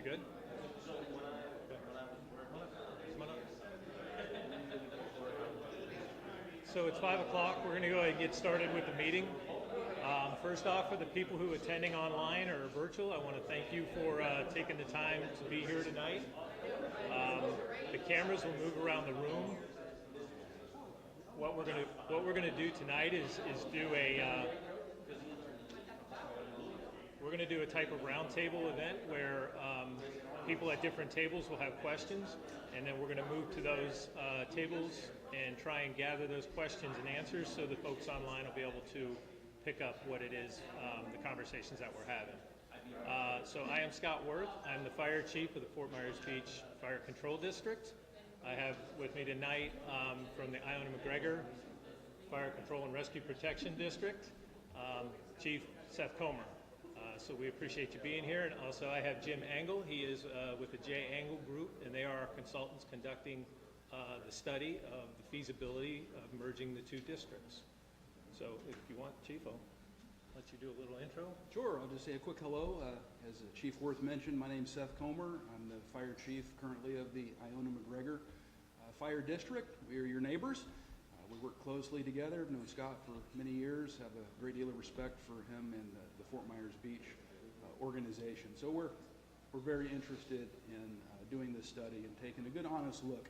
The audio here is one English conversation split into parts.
good? So it's 5 o'clock. We're going to go ahead and get started with the meeting. First off, for the people who are attending online or virtual, I want to thank you for taking the time to be here tonight. The cameras will move around the room. What we're going to do tonight is do a we're going to do a type of roundtable event where people at different tables will have questions, and then we're going to move to those tables and try and gather those questions and answers so the folks online will be able to pick up what it is, the conversations that we're having. So I am Scott Worth. I'm the fire chief of the Fort Myers Beach Fire Control District. I have with me tonight from the Iona McGregor Fire Control and Rescue Protection District, Chief Seth Comer. So we appreciate you being here. And also I have Jim Engel. He is with the J. Engel Group, and they are our consultants conducting the study of the feasibility of merging the two districts. So if you want, Chief, I'll let you do a little intro. Sure, I'll just say a quick hello. As Chief Worth mentioned, my name's Seth Comer. I'm the fire chief currently of the Iona McGregor Fire District. We are your neighbors. We work closely together. I've known Scott for many years, have a great deal of respect for him and the Fort Myers Beach organization. So we're very interested in doing this study and taking a good, honest look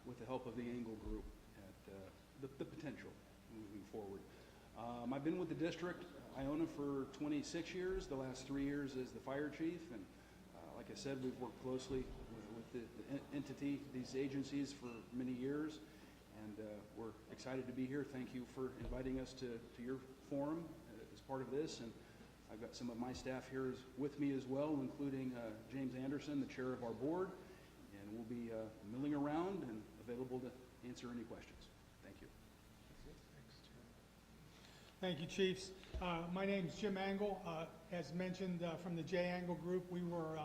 with the help of the Engel Group at the potential moving forward. I've been with the district, Iona, for 26 years. The last 3 years as the fire chief, and like I said, we've worked closely with the entity, these agencies, for many years, and we're excited to be here. Thank you for inviting us to your forum as part of this, and I've got some of my staff here with me as well, including James Anderson, the chair of our board, and we'll be milling around and available to answer any questions. Thank you. Thank you, Chiefs. My name is Jim Engel. As mentioned, from the J. Engel Group, we were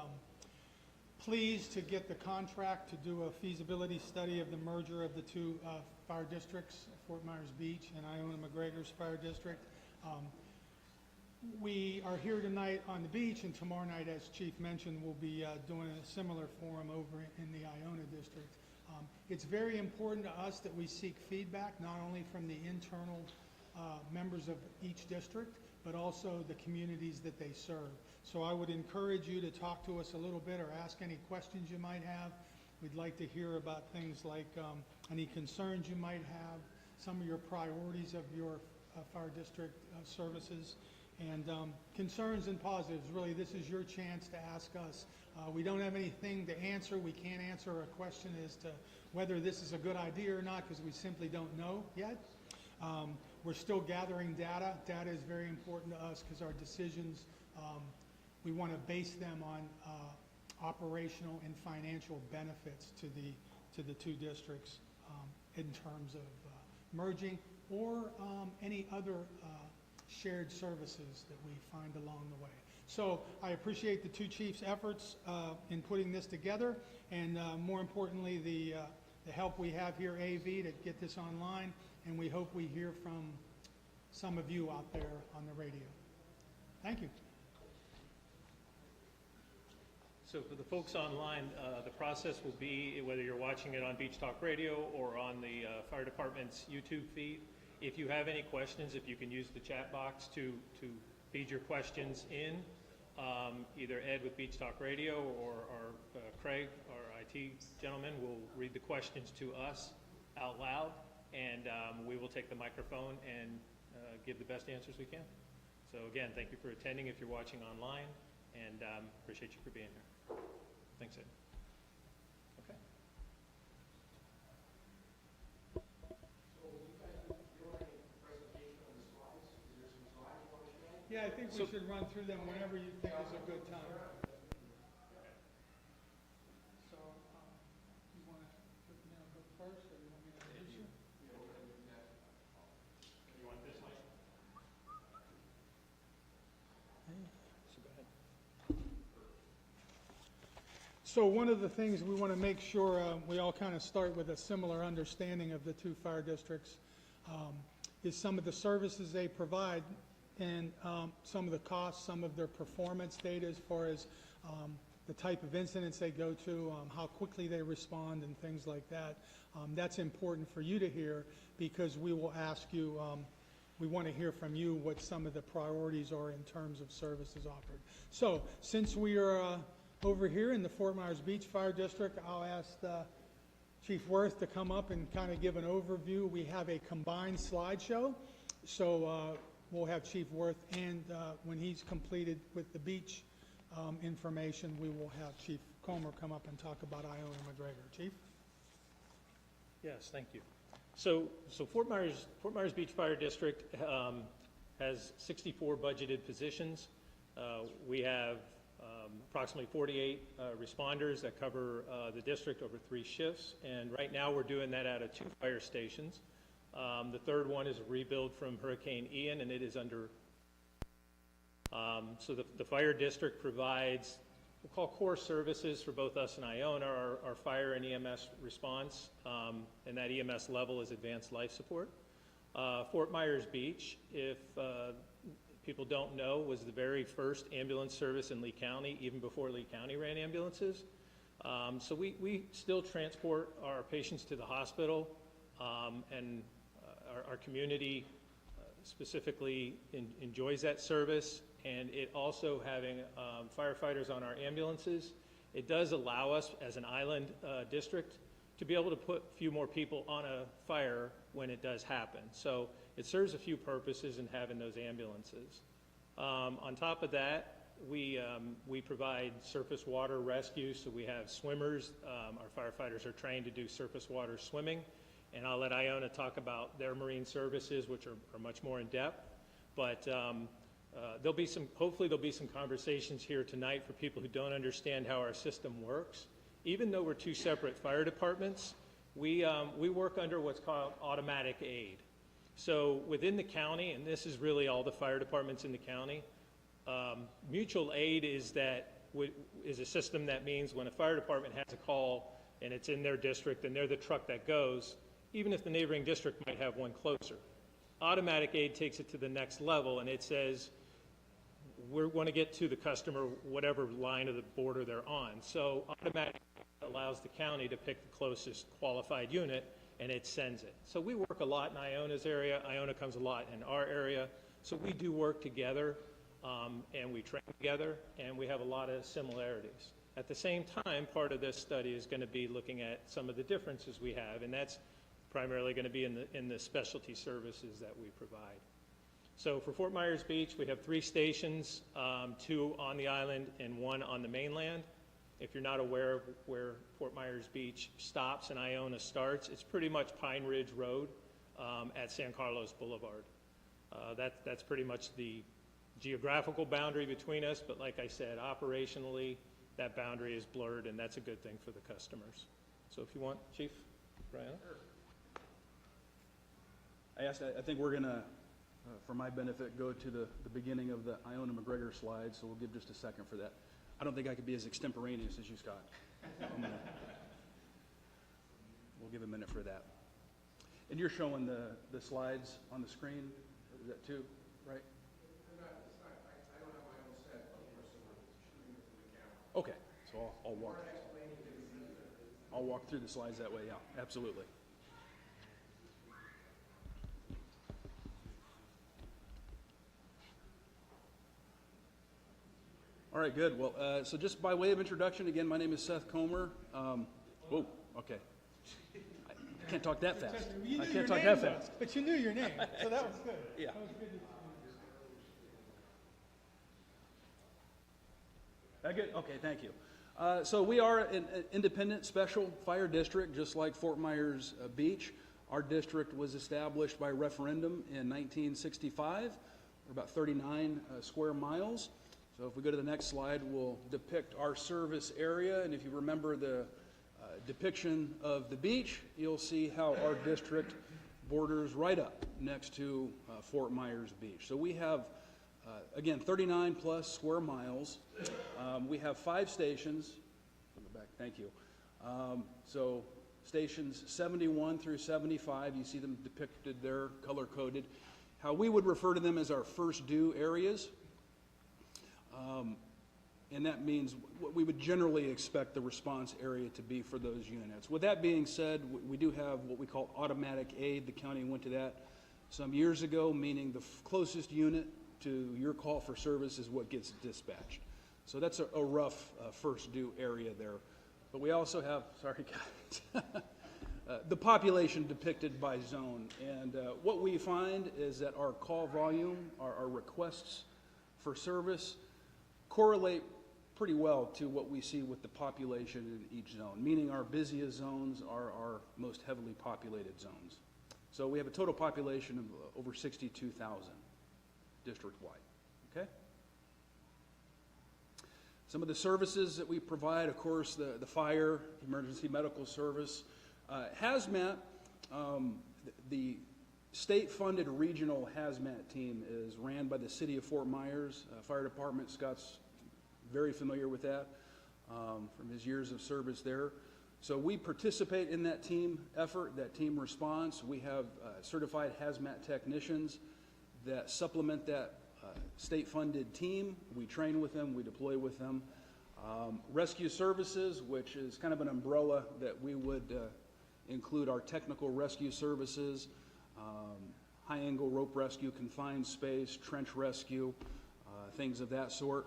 pleased to get the contract to do a feasibility study of the merger of the two fire districts, Fort Myers Beach and Iona McGregor's fire district. We are here tonight on the beach, and tomorrow night, as Chief mentioned, we'll be doing a similar forum over in the Iona district. It's very important to us that we seek feedback, not only from the internal members of each district, but also the communities that they serve. So I would encourage you to talk to us a little bit or ask any questions you might have. We'd like to hear about things like any concerns you might have, some of your priorities of your fire district services, and concerns and positives. Really, this is your chance to ask us. We don't have anything to answer. We can't answer a question as to whether this is a good idea or not, because we simply don't know yet. We're still gathering data. Data is very important to us because our decisions, we want to base them on operational and financial benefits to the two districts in terms of merging or any other shared services that we find along the way. So I appreciate the two chiefs' efforts in putting this together, and more importantly, the help we have here, AV, to get this online, and we hope we hear from some of you out there on the radio. Thank you. So for the folks online, the process will be, whether you're watching it on Beach Talk Radio or on the fire department's YouTube feed, if you have any questions, if you can use the chat box to feed your questions in, either Ed with Beach Talk Radio or Craig, our IT gentleman, will read the questions to us out loud, and we will take the microphone and give the best answers we can. So again, thank you for attending if you're watching online, and appreciate you for being here. Thanks, Ed. Okay. So you guys doing a presentation on the slides? Is there some slides you want to show? Yeah, I think we should run through them whenever you think is a good time. So you want to go first, or you want me to introduce you? You want this mic? So go ahead. So one of the things we want to make sure we all kind of start with a similar understanding of the two fire districts is some of the services they provide, and some of the costs, some of their performance data as far as the type of incidents they go to, how quickly they respond, and things like that. That's important for you to hear, because we will ask you, we want to hear from you what some of the priorities are in terms of services offered. So, since we are over here in the Fort Myers Beach Fire District, I'll ask Chief Worth to come up and kind of give an overview. We have a combined slideshow, so we'll have Chief Worth, and when he's completed with the beach information, we will have Chief Comer come up and talk about Iona McGregor. Chief? Yes, thank you. So Fort Myers Beach Fire District has 64 budgeted positions. We have approximately 48 responders that cover the district over 3 shifts, and right now we're doing that out of 2 fire stations. The third one is a rebuild from Hurricane Ian, and it is under. So the fire district provides, we'll call core services for both us and Iona, our fire and EMS response, and that EMS level is advanced life support. Fort Myers Beach, if people don't know, was the very first ambulance service in Lee County, even before Lee County ran ambulances. So we still transport our patients to the hospital, and our community specifically enjoys that service. And it also having firefighters on our ambulances, it does allow us as an island district to be able to put a few more people on a fire when it does happen. So it serves a few purposes in having those ambulances. On top of that, we provide surface water rescue, so we have swimmers. Our firefighters are trained to do surface water swimming, and I'll let Iona talk about their marine services, which are much more in depth. But hopefully there'll be some conversations here tonight for people who don't understand how our system works. Even though we're 2 separate fire departments, we work under what's called automatic aid. So within the county, and this is really all the fire departments in the county, mutual aid is a system that means when a fire department has a call and it's in their district and they're the truck that goes, even if the neighboring district might have one closer. Automatic aid takes it to the next level, and it says, we want to get to the customer whatever line of the border they're on. So automatic allows the county to pick the closest qualified unit, and it sends it. So we work a lot in Iona's area. Iona comes a lot in our area. So we do work together, and we train together, and we have a lot of similarities. At the same time, part of this study is going to be looking at some of the differences we have, and that's primarily going to be in the specialty services that we provide. So for Fort Myers Beach, we have 3 stations, 2 on the island and 1 on the mainland. If you're not aware of where Fort Myers Beach stops and Iona starts, it's pretty much Pine Ridge Road at San Carlos Boulevard. That's pretty much the geographical boundary between us, but like I said, operationally, that boundary is blurred, and that's a good thing for the customers. So if you want, Chief Brian. I think we're going to, for my benefit, go to the beginning of the Iona McGregor slide, so we'll give just a second for that. I don't think I could be as extemporaneous as you, Scott. We'll give a minute for that. And you're showing the slides on the screen? Is that too, right? I don't have my own set, but we're shooting it from the camera. Okay, so I'll walk through the slides that way, yeah, absolutely. All right, good. Well, so just by way of introduction, again, my name is Seth Comer. Whoa, okay. I can't talk that fast. I can't talk that fast. But you knew your name, so that was good. Yeah. That was good. That good? Okay, thank you. So we are an independent special fire district, just like Fort Myers Beach. Our district was established by referendum in 1965. We're about 39 square miles. So if we go to the next slide, we'll depict our service area. And if you remember the depiction of the beach, you'll see how our district borders right up next to Fort Myers Beach. So we have, again, 39 plus square miles. We have 5 stations. Go back, thank you. So stations 71 through 75, you see them depicted there, color-coded. How we would refer to them as our first due areas. and that means what we would generally expect the response area to be for those units. With that being said, we do have what we call automatic aid. The county went to that some years ago, meaning the closest unit to your call for service is what gets dispatched. So that's a rough first due area there. But we also have, sorry guys, the population depicted by zone. And what we find is that our call volume, our requests for service, correlate pretty well to what we see with the population in each zone, meaning our busiest zones are our most heavily populated zones. So we have a total population of over 62,000 district-wide, okay? Some of the services that we provide, of course, the fire, emergency medical service, hazmat, the state-funded regional hazmat team is ran by the city of Fort Myers Fire Department. Scott's very familiar with that from his years of service there. So we participate in that team effort, that team response. We have certified hazmat technicians that supplement that state-funded team. We train with them, we deploy with them. Rescue services, which is kind of an umbrella that we would include our technical rescue services, high-angle rope rescue, confined space, trench rescue, things of that sort.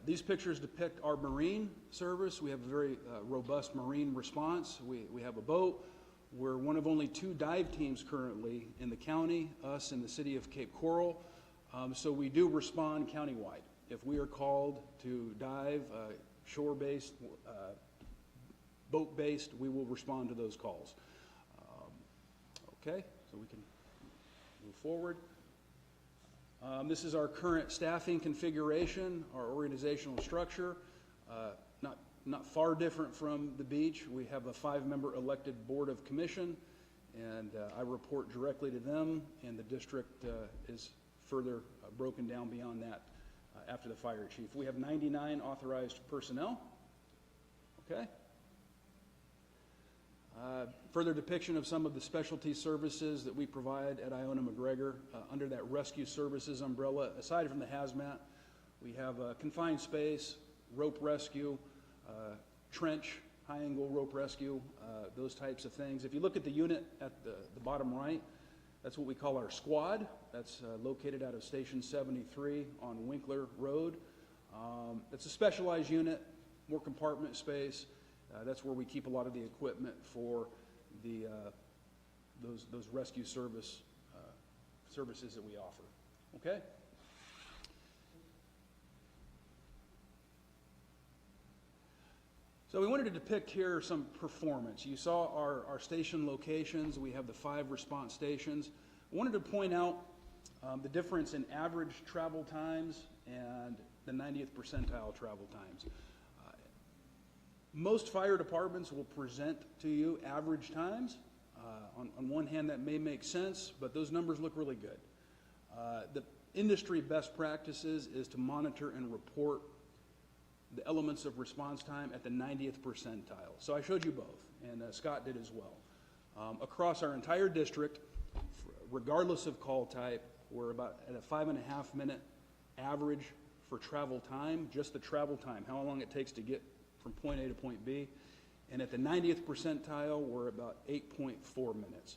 These pictures depict our marine service. We have a very robust marine response. We have a boat. We're one of only 2 dive teams currently in the county, us and the city of Cape Coral. So we do respond countywide. If we are called to dive, shore-based, boat-based, we will respond to those calls. Okay, so we can move forward. This is our current staffing configuration, our organizational structure. Not far different from the beach. We have a 5-member elected board of commission, and I report directly to them, and the district is further broken down beyond that after the fire chief. We have 99 authorized personnel. Okay. Further depiction of some of the specialty services that we provide at Iona McGregor under that rescue services umbrella. Aside from the hazmat, we have confined space, rope rescue, trench, high-angle rope rescue, those types of things. If you look at the unit at the bottom right, that's what we call our squad. That's located out of Station 73 on Winkler Road. It's a specialized unit, more compartment space. That's where we keep a lot of the equipment for the those rescue services that we offer. Okay. So we wanted to depict here some performance. You saw our station locations. We have the 5 response stations. I wanted to point out the difference in average travel times and the 90th percentile travel times. Most fire departments will present to you average times. On one hand, that may make sense, but those numbers look really good. The industry best practices is to monitor and report the elements of response time at the 90th percentile. So I showed you both, and Scott did as well. Across our entire district, regardless of call type, we're about at a 5.5 minute average for travel time, just the travel time, how long it takes to get from point A to point B. And at the 90th percentile, we're about 8.4 minutes.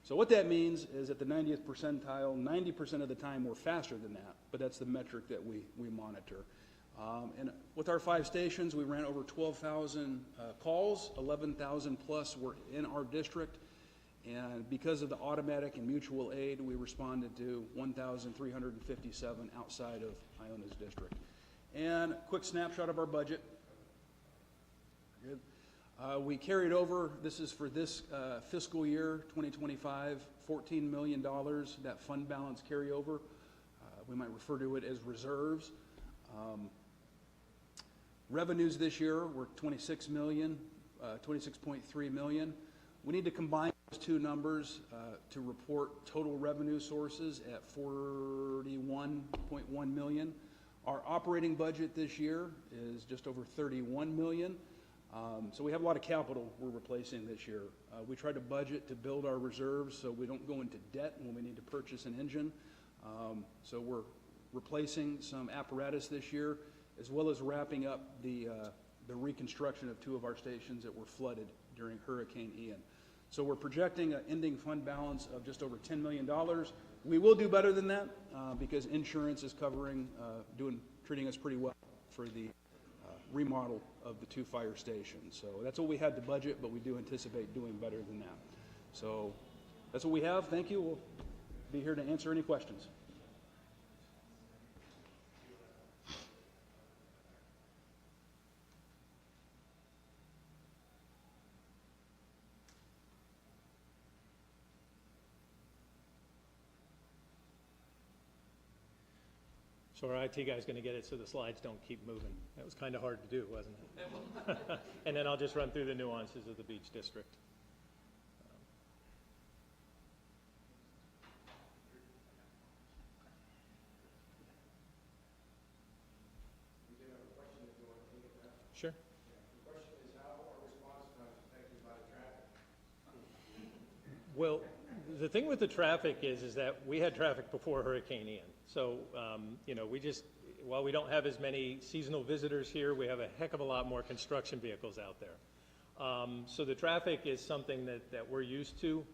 So what that means is at the 90th percentile, 90% of the time we're faster than that, but that's the metric that we monitor. And with our 5 stations, we ran over 12,000 calls, 11,000 plus were in our district. And because of the automatic and mutual aid, we responded to 1,357 outside of Iona's district. And a quick snapshot of our budget. Good. We carried over, this is for this fiscal year, 2025, $14 million, that fund balance carryover. We might refer to it as reserves. Revenues this year were $26 million, $26.3 million. We need to combine those 2 numbers to report total revenue sources at $41.1 million. Our operating budget this year is just over $31 million. So we have a lot of capital we're replacing this year. We try to budget to build our reserves so we don't go into debt when we need to purchase an engine. So we're replacing some apparatus this year, as well as wrapping up the reconstruction of 2 of our stations that were flooded during Hurricane Ian. So we're projecting an ending fund balance of just over $10 million. We will do better than that because insurance is covering, treating us pretty well for the remodel of the 2 fire stations. So that's what we had to budget, but we do anticipate doing better than that. So that's what we have. Thank you. We'll be here to answer any questions. So our IT guy's going to get it so the slides don't keep moving. That was kind of hard to do, wasn't it? And then I'll just run through the nuances of the beach district. We do have a question if you want to take it now. Sure. The question is, how are response times affected by the traffic? Well, the thing with the traffic is that we had traffic before Hurricane Ian. So, while we don't have as many seasonal visitors here, we have a heck of a lot more construction vehicles out there. So the traffic is something that we're used to.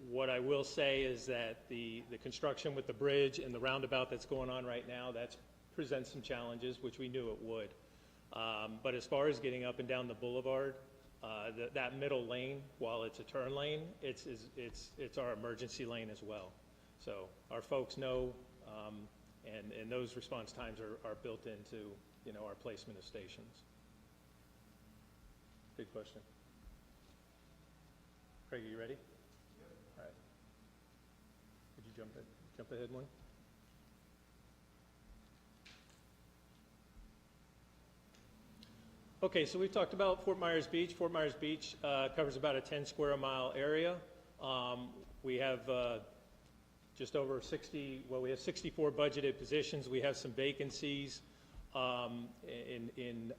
What I will say is that the construction with the bridge and the roundabout that's going on right now, that presents some challenges, which we knew it would. But as far as getting up and down the boulevard, that middle lane, while it's a turn lane, it's our emergency lane as well. So our folks know, and those response times are built into our placement of stations. Good question. Craig, are you ready? Yep. All right. Could you jump ahead one? Okay, so we've talked about Fort Myers Beach. Fort Myers Beach covers about a 10 square mile area. We have just over 60, well, we have 64 budgeted positions. We have some vacancies in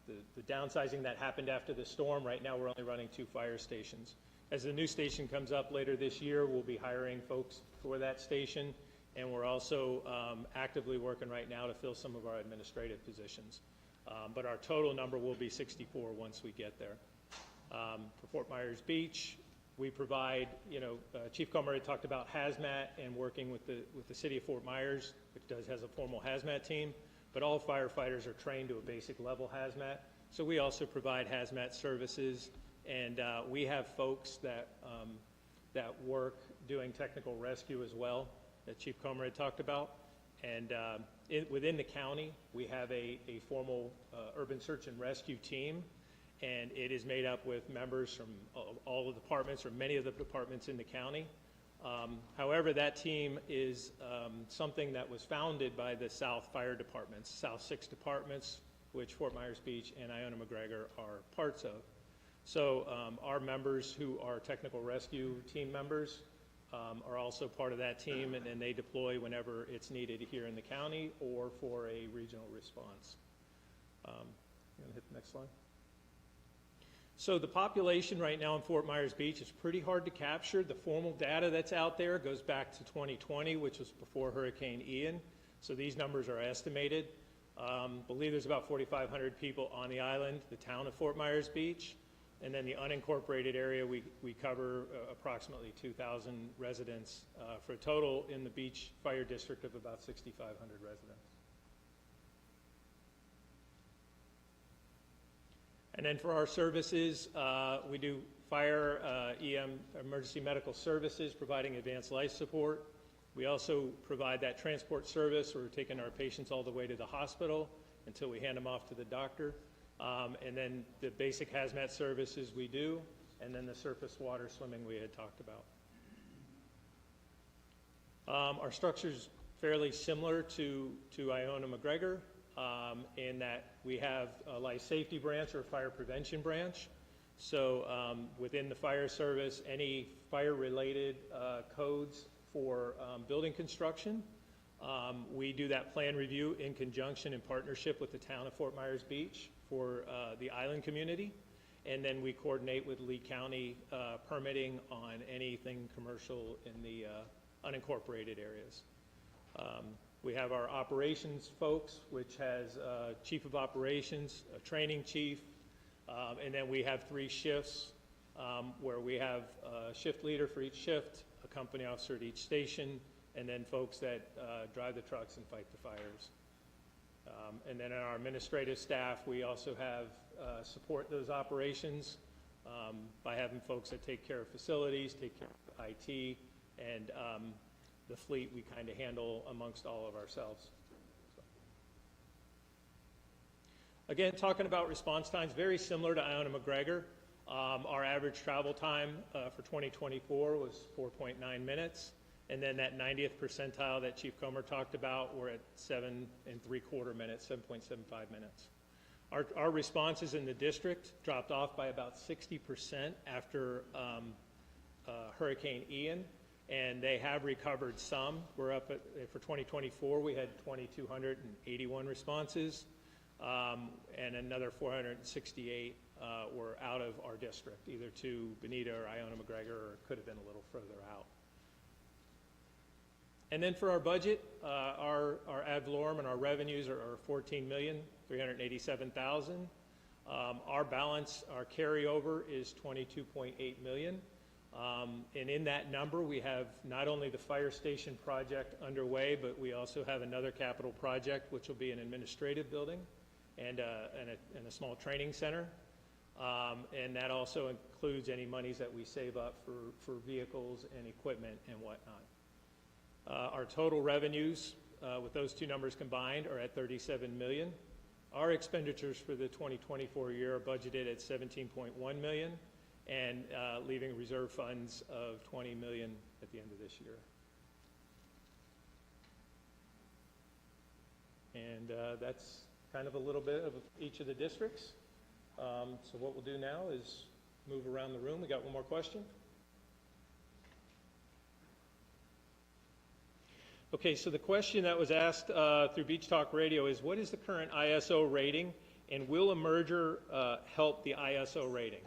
the downsizing that happened after the storm. Right now, we're only running 2 fire stations. As the new station comes up later this year, we'll be hiring folks for that station, and we're also actively working right now to fill some of our administrative positions. But our total number will be 64 once we get there. For Fort Myers Beach, we provide, Chief Comer had talked about hazmat and working with the city of Fort Myers, which has a formal hazmat team, but all firefighters are trained to a basic level hazmat. So we also provide hazmat services, and we have folks that work doing technical rescue as well, that Chief Comer had talked about. And within the county, we have a formal urban search and rescue team, and it is made up with members from all of the departments, or many of the departments in the county. However, that team is something that was founded by the South Fire Departments, South 6 departments, which Fort Myers Beach and Iona McGregor are parts of. So our members who are technical rescue team members are also part of that team, and then they deploy whenever it's needed here in the county or for a regional response. You want to hit the next slide? So the population right now in Fort Myers Beach is pretty hard to capture. The formal data that's out there goes back to 2020, which was before Hurricane Ian. So these numbers are estimated. Believe there's about 4,500 people on the island, the town of Fort Myers Beach. And then the unincorporated area, we cover approximately 2,000 residents for a total in the beach fire district of about 6,500 residents. And then for our services, we do fire, EM, emergency medical services, providing advanced life support. We also provide that transport service. We're taking our patients all the way to the hospital until we hand them off to the doctor. And then the basic hazmat services we do, and then the surface water swimming we had talked about. Our structure's fairly similar to Iona McGregor in that we have a life safety branch or fire prevention branch. So within the fire service, any fire-related codes for building construction, we do that plan review in conjunction in partnership with the town of Fort Myers Beach for the island community, and then we coordinate with Lee County permitting on anything commercial in the unincorporated areas. We have our operations folks, which has chief of operations, a training chief, and then we have 3 shifts where we have a shift leader for each shift, a company officer at each station, and then folks that drive the trucks and fight the fires. And then in our administrative staff, we also have support those operations by having folks that take care of facilities, take care of IT, and the fleet we kind of handle amongst all of ourselves. So. Again, talking about response times, very similar to Iona McGregor. Our average travel time for 2024 was 4.9 minutes. And then that 90th percentile that Chief Comer talked about, we're at 7 3/4 minutes, 7.75 minutes. Our responses in the district dropped off by about 60% after Hurricane Ian, and they have recovered some. We're up at, for 2024, we had 2,281 responses, and another 468 were out of our district, either to Bonita or Iona McGregor, or could have been a little further out. And then for our budget, our ad valorem and our revenues are $14,387,000. Our balance, our carryover is $22.8 million. And in that number, we have not only the fire station project underway, but we also have another capital project, which will be an administrative building and a small training center. And that also includes any monies that we save up for vehicles and equipment and whatnot. Our total revenues with those two numbers combined are at $37 million. Our expenditures for the 2024 year are budgeted at $17.1 million and leaving reserve funds of $20 million at the end of this year. And that's kind of a little bit of each of the districts. So what we'll do now is move around the room. We got one more question. Okay, so the question that was asked through Beach Talk Radio is, what is the current ISO rating, and will a merger help the ISO rating?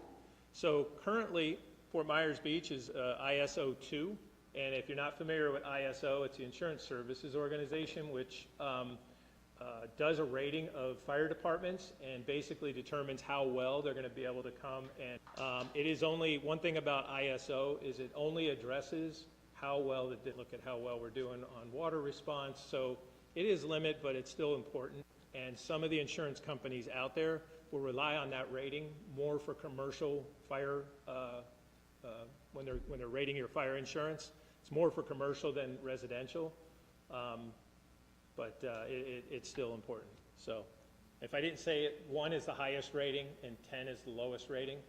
So currently, Fort Myers Beach is ISO 2, and if you're not familiar with ISO, it's the Insurance Services Organization, which does a rating of fire departments and basically determines how well they're going to be able to come. And it is only, one thing about ISO is it only addresses how well, look at how well we're doing on water response. So it is limited, but it's still important. And some of the insurance companies out there will rely on that rating more for commercial fire, when they're rating your fire insurance. It's more for commercial than residential, but it's still important. So if I didn't say it, 1 is the highest rating and 10 is the lowest rating.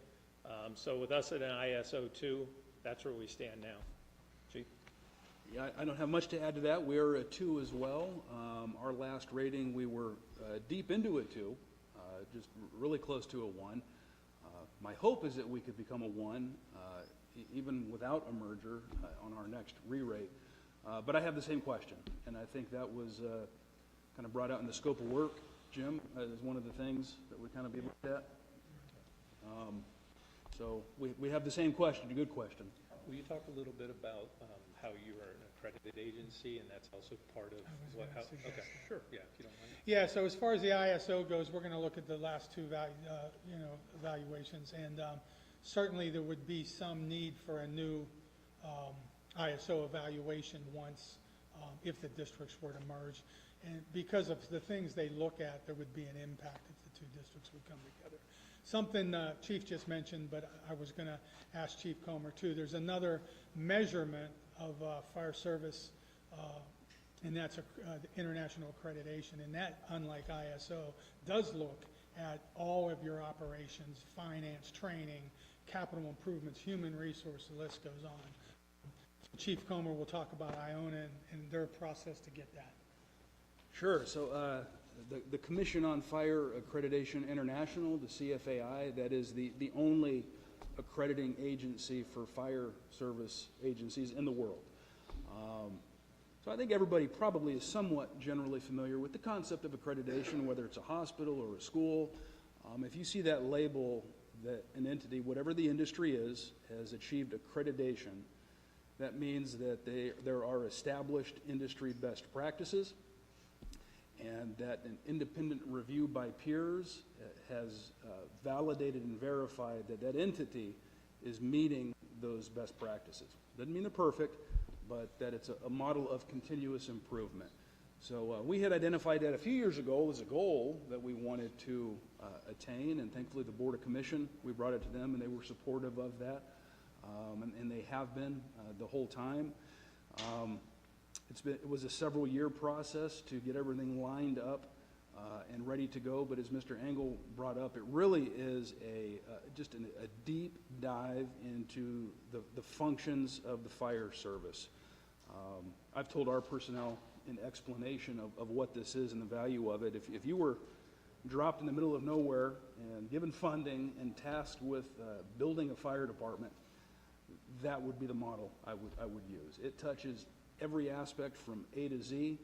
So with us at an ISO 2, that's where we stand now. Chief? Yeah, I don't have much to add to that. We're a 2 as well. Our last rating, we were deep into a 2, just really close to a 1. My hope is that we could become a 1, even without a merger on our next re-rate. But I have the same question, and I think that was kind of brought out in the scope of work, Jim, as one of the things that would kind of be looked at. So we have the same question, a good question. Will you talk a little bit about how you are an accredited agency, and that's also part of what? Okay, sure. Yeah, if you don't mind. Yeah. So as far as the ISO goes, we're going to look at the last 2 evaluations, and certainly there would be some need for a new ISO evaluation once, if the districts were to merge, and because of the things they look at, there would be an impact if the 2 districts would come together. Something Chief just mentioned, but I was going to ask Chief Comer too. There's another measurement of fire service, and that's the international accreditation. And that, unlike ISO, does look at all of your operations, finance, training, capital improvements, human resource, the list goes on. Chief Comer will talk about Iona and their process to get that. Sure. So the Commission on Fire Accreditation International, the CFAI, that is the only accrediting agency for fire service agencies in the world. So I think everybody probably is somewhat generally familiar with the concept of accreditation, whether it's a hospital or a school. If you see that label that an entity, whatever the industry is, has achieved accreditation, that means that there are established industry best practices, and that an independent review by peers has validated and verified that that entity is meeting those best practices. Doesn't mean they're perfect, but that it's a model of continuous improvement. So we had identified that a few years ago as a goal that we wanted to attain, and thankfully the Board of Commission, we brought it to them, and they were supportive of that, and they have been the whole time. It was a several-year process to get everything lined up and ready to go, but as Mr. Engel brought up, it really is just a deep dive into the functions of the fire service. I've told our personnel in explanation of what this is and the value of it. If you were dropped in the middle of nowhere and given funding and tasked with building a fire department, that would be the model I would use. It touches every aspect from A to Z.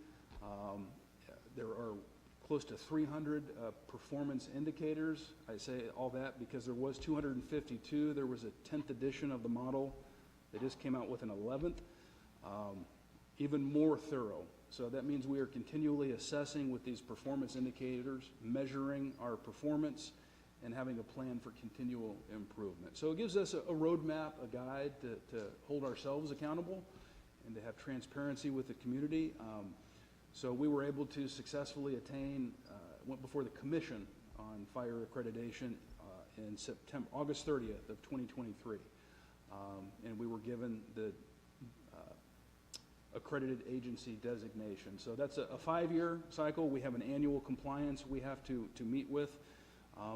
There are close to 300 performance indicators. I say all that because there was 252. There was a 10th edition of the model. They just came out with an 11th, even more thorough. So that means we are continually assessing with these performance indicators, measuring our performance, and having a plan for continual improvement. So it gives us a roadmap, a guide to hold ourselves accountable and to have transparency with the community. So we were able to successfully attain, went before the Commission on Fire Accreditation in August 30th of 2023. And we were given the accredited agency designation. So that's a 5-year cycle. We have an annual compliance we have to meet with,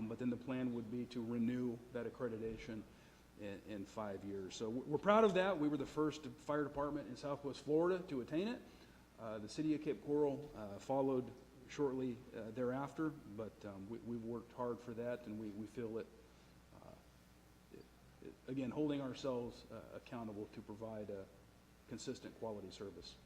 but then the plan would be to renew that accreditation in 5 years. So we're proud of that. We were the first fire department in Southwest Florida to attain it. The city of Cape Coral followed shortly thereafter, but we've worked hard for that, and we feel it, again, holding ourselves accountable to provide a consistent quality service.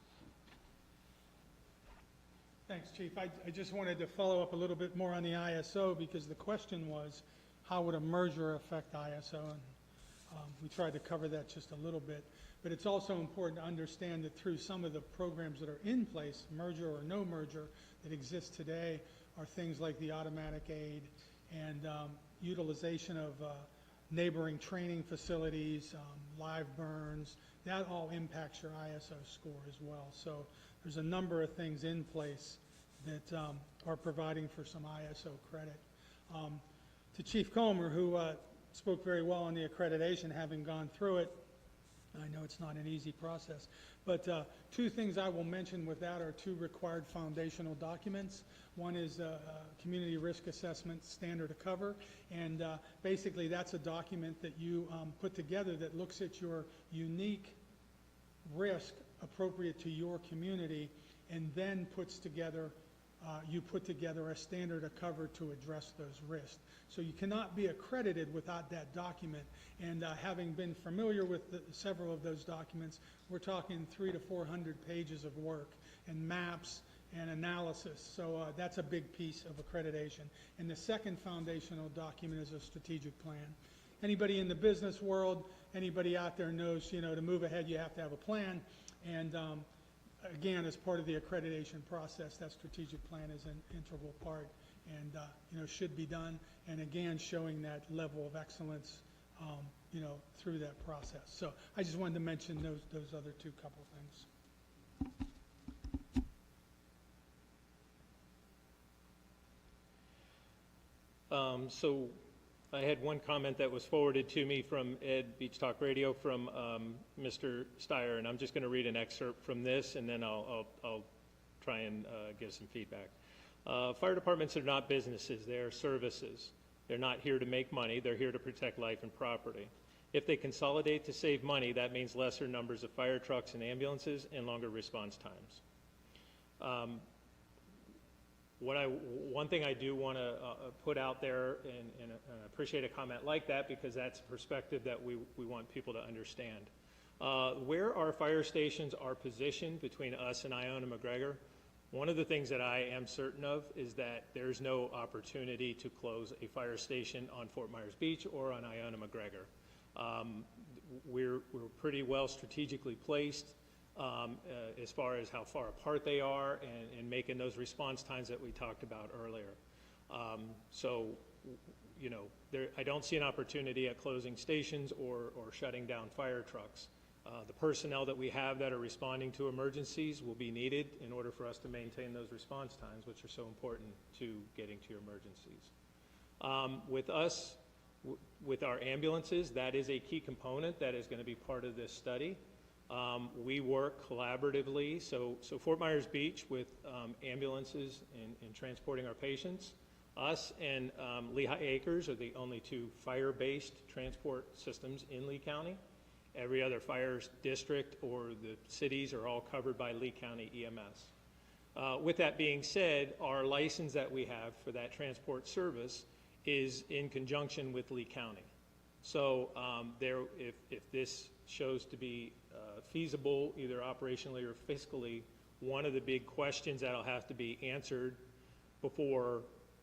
Thanks, Chief. I just wanted to follow up a little bit more on the ISO because the question was, how would a merger affect ISO? And we tried to cover that just a little bit. But it's also important to understand that through some of the programs that are in place, merger or no merger, that exist today, are things like the automatic aid and utilization of neighboring training facilities, live burns. That all impacts your ISO score as well. So there's a number of things in place that are providing for some ISO credit. To Chief Comer, who spoke very well on the accreditation, having gone through it, I know it's not an easy process, but two things I will mention with that are two required foundational documents. One is a community risk assessment standard of cover, and basically that's a document that you put together that looks at your unique risk appropriate to your community, and then puts together you put together a standard of cover to address those risks. So you cannot be accredited without that document. And having been familiar with several of those documents, we're talking 300 to 400 pages of work and maps and analysis. So that's a big piece of accreditation. And the second foundational document is a strategic plan. Anybody in the business world, anybody out there knows, to move ahead, you have to have a plan. And again, as part of the accreditation process, that strategic plan is an integral part and should be done. And again, showing that level of excellence, through that process. So I just wanted to mention those other two couple things. So I had one comment that was forwarded to me from Ed Beach Talk Radio from Mr. Steyer, and I'm just going to read an excerpt from this, and then I'll try and give some feedback. Fire departments are not businesses, they are services. They're not here to make money, they're here to protect life and property. If they consolidate to save money, that means lesser numbers of fire trucks and ambulances and longer response times. One thing I do want to put out there, and appreciate a comment like that, because that's a perspective that we want people to understand. Where our fire stations are positioned between us and Iona McGregor, one of the things that I am certain of is that there's no opportunity to close a fire station on Fort Myers Beach or on Iona McGregor. We're pretty well strategically placed. as far as how far apart they are and making those response times that we talked about earlier. So, you know, I don't see an opportunity at closing stations or shutting down fire trucks. The personnel that we have that are responding to emergencies will be needed in order for us to maintain those response times, which are so important to getting to your emergencies. With us, with our ambulances, that is a key component that is going to be part of this study. We work collaboratively, so Fort Myers Beach with ambulances and transporting our patients. Us and Lehigh Acres are the only two fire-based transport systems in Lee County. Every other fire district or the cities are all covered by Lee County EMS. With that being said, our license that we have for that transport service is in conjunction with Lee County. So if this shows to be feasible, either operationally or fiscally, one of the big questions that'll have to be answered before,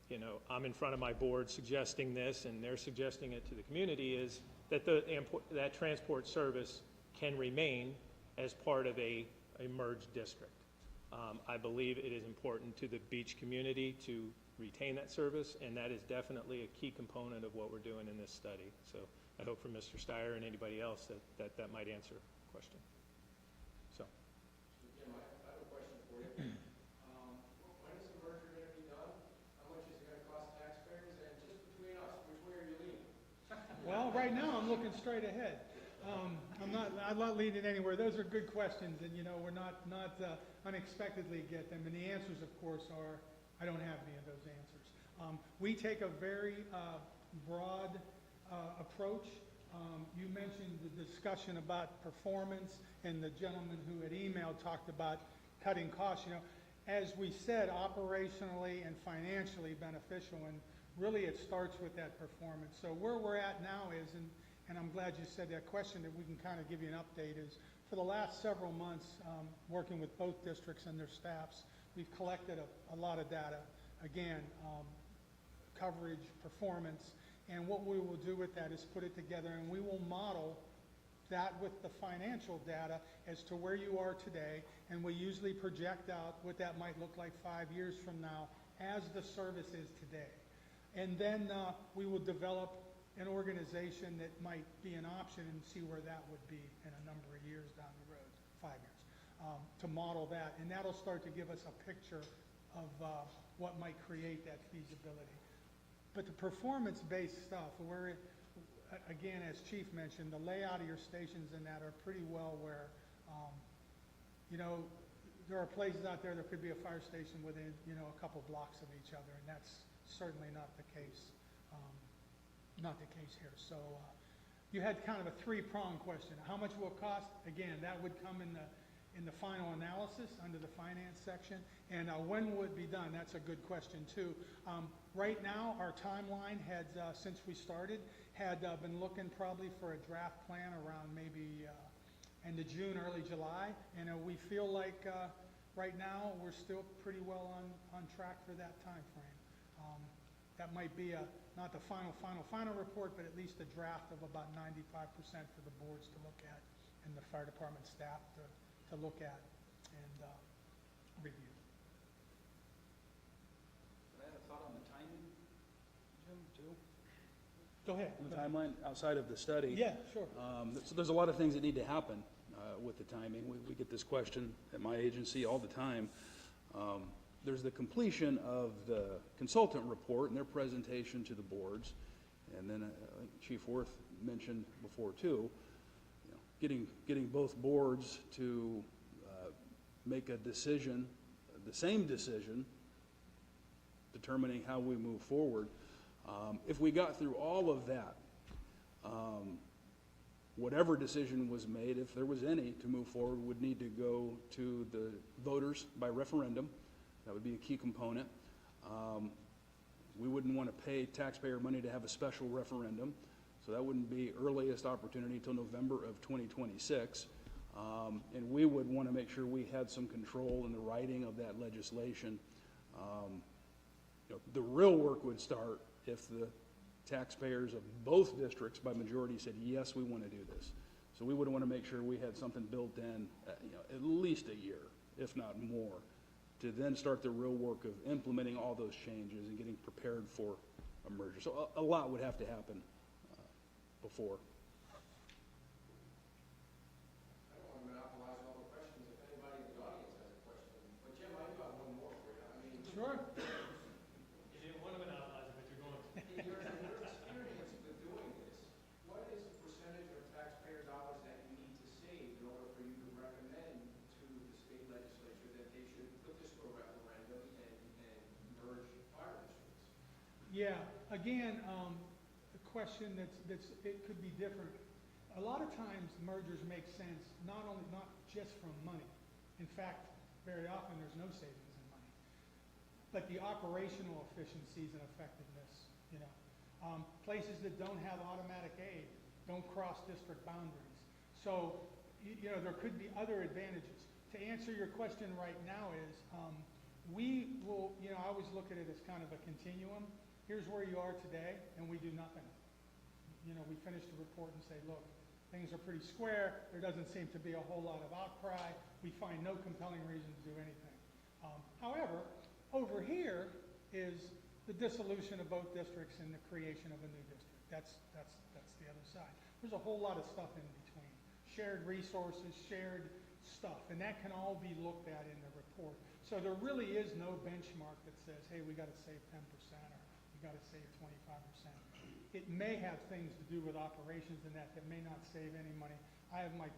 you know, I'm in front of my board suggesting this and they're suggesting it to the community is that that transport service can remain as part of a merged district. I believe it is important to the beach community to retain that service, and that is definitely a key component of what we're doing in this study. So I hope for Mr. Steyer and anybody else that might answer the question. So. Jim, I have a question for you. When is the merger going to be done? How much is it going to cost taxpayers? And just between us, which way are you leaning? Well, right now, I'm looking straight ahead. I'm not leading anywhere. Those are good questions, and you know, we're not unexpectedly get them. And the answers, of course, are I don't have any of those answers. We take a very broad approach. You mentioned the discussion about performance, and the gentleman who had emailed talked about cutting costs. You know, as we said, operationally and financially beneficial, and really it starts with that performance. So where we're at now is, and I'm glad you said that question, that we can kind of give you an update, is for the last several months, working with both districts and their staffs, we've collected a lot of data, again, coverage, performance, and what we will do with that is put it together, and we will model that with the financial data as to where you are today, and we usually project out what that might look like 5 years from now as the service is today. And then we will develop an organization that might be an option and see where that would be in a number of years down the road, 5 years, to model that. And that'll start to give us a picture of what might create that feasibility. But the performance-based stuff, where it, again, as Chief mentioned, the layout of your stations and that are pretty well where, you know, there are places out there that could be a fire station within, you know, a couple blocks of each other, and that's certainly not the case. Not the case here. So you had kind of a three-pronged question. How much will it cost? Again, that would come in the final analysis under the finance section. And when will it be done? That's a good question too. Right now, our timeline had, since we started, had been looking probably for a draft plan around maybe end of June, early July. And we feel like right now we're still pretty well on track for that time frame. That might be not the final report, but at least a draft of about 95% for the boards to look at and the fire department staff to look at and review. Can I have a thought on the timing, Jim, too? Go ahead. On the timeline outside of the study. Yeah, sure. So there's a lot of things that need to happen with the timing. We get this question at my agency all the time. There's the completion of the consultant report and their presentation to the boards, and then I think Chief Worth mentioned before too, you know, getting both boards to make a decision, the same decision, determining how we move forward. If we got through all of that, whatever decision was made, if there was any to move forward, would need to go to the voters by referendum. That would be a key component. We wouldn't want to pay taxpayer money to have a special referendum, so that wouldn't be earliest opportunity until November of 2026. And we would want to make sure we had some control in the writing of that legislation. You know, the real work would start if the taxpayers of both districts by majority said, yes, we want to do this. So we would want to make sure we had something built in, at least a year, if not more, to then start the real work of implementing all those changes and getting prepared for a merger. So a lot would have to happen before. I don't want to monopolize all the questions. If anybody in the audience has a question. But Jim, I do have one more for you. I mean, Sure. You didn't want to monopolize it, but you're going to. in your experience with doing this, what is the percentage of taxpayer dollars that you need to save in order for you to recommend to the state legislature that they should put this to a referendum and merge fire districts? Yeah, again, a question it could be different. A lot of times mergers make sense, not just from money. In fact, very often there's no savings in money. But the operational efficiencies and effectiveness, places that don't have automatic aid, don't cross district boundaries. So, there could be other advantages. To answer your question right now is, we will, I always look at it as kind of a continuum. Here's where you are today, and we do nothing. We finish the report and say, look, things are pretty square. There doesn't seem to be a whole lot of outcry. We find no compelling reason to do anything. However, over here is the dissolution of both districts and the creation of a new district. That's the other side. There's a whole lot of stuff in between. Shared resources, shared stuff, and that can all be looked at in the report. So there really is no benchmark that says, hey, we got to save 10% or we got to save 25%. It may have things to do with operations and that may not save any money. I have my,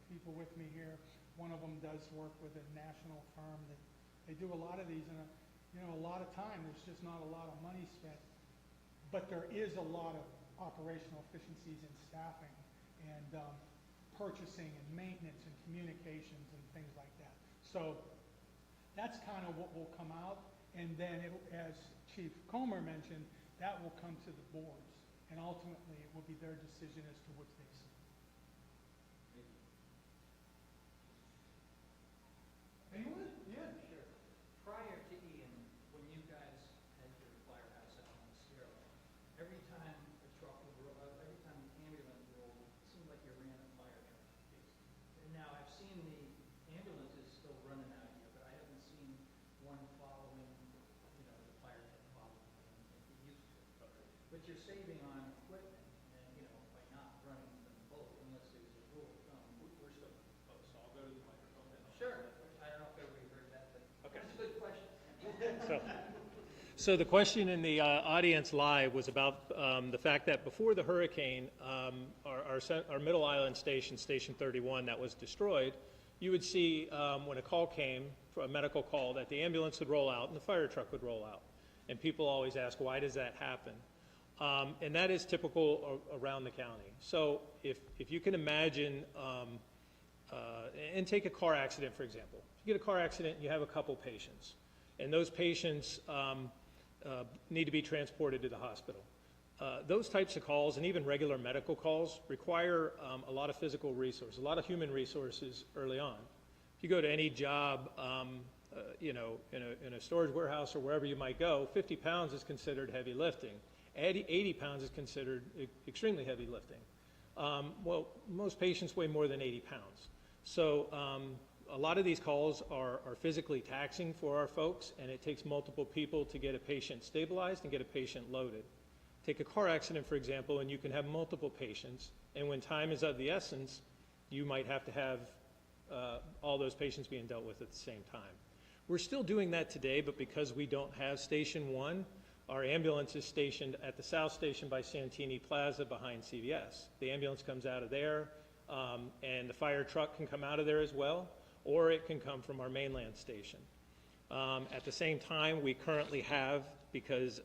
people with me here. One of them does work with a national firm that they do a lot of these, and a lot of time there's just not a lot of money spent. But there is a lot of operational efficiencies in staffing and purchasing and maintenance and communications and things like that. So that's kind of what will come out, and then as Chief Comer mentioned, that will come to the boards, and ultimately it will be their decision as to which they see. Anyone? Yeah, sure. Prior to Ian, when you guys had your firehouse out on Sierra, every time a truck would roll, every time the ambulance rolled, it seemed like you ran a fire truck. And now I've seen the ambulances still running out here, but I haven't seen one following, the fire truck following like you used to. But you're saving on equipment, and by not running them both, unless there's a rule of thumb. We're still. Oh, so I'll go to the microphone then. Sure. I don't know if everybody heard that, but Okay. that's a good question. So the question in the audience live was about the fact that before the hurricane, our Middle Island station, Station 31, that was destroyed, you would see when a call came, for a medical call, that the ambulance would roll out and the fire truck would roll out. And people always ask, why does that happen? And that is typical around the county. So if you can imagine, and take a car accident, for example. If you get a car accident, you have a couple patients. And those patients need to be transported to the hospital. Those types of calls, and even regular medical calls, require a lot of physical resources, a lot of human resources early on. If you go to any job, in a storage warehouse or wherever you might go, 50 pounds is considered heavy lifting. 80 pounds is considered extremely heavy lifting. Well, most patients weigh more than 80 pounds. So a lot of these calls are physically taxing for our folks, and it takes multiple people to get a patient stabilized and get a patient loaded. Take a car accident, for example, and you can have multiple patients, and when time is of the essence, you might have to have all those patients being dealt with at the same time. We're still doing that today, but because we don't have Station 1, our ambulance is stationed at the South Station by Santini Plaza behind CVS. The ambulance comes out of there, and the fire truck can come out of there as well, or it can come from our mainland station. At the same time, we currently have, because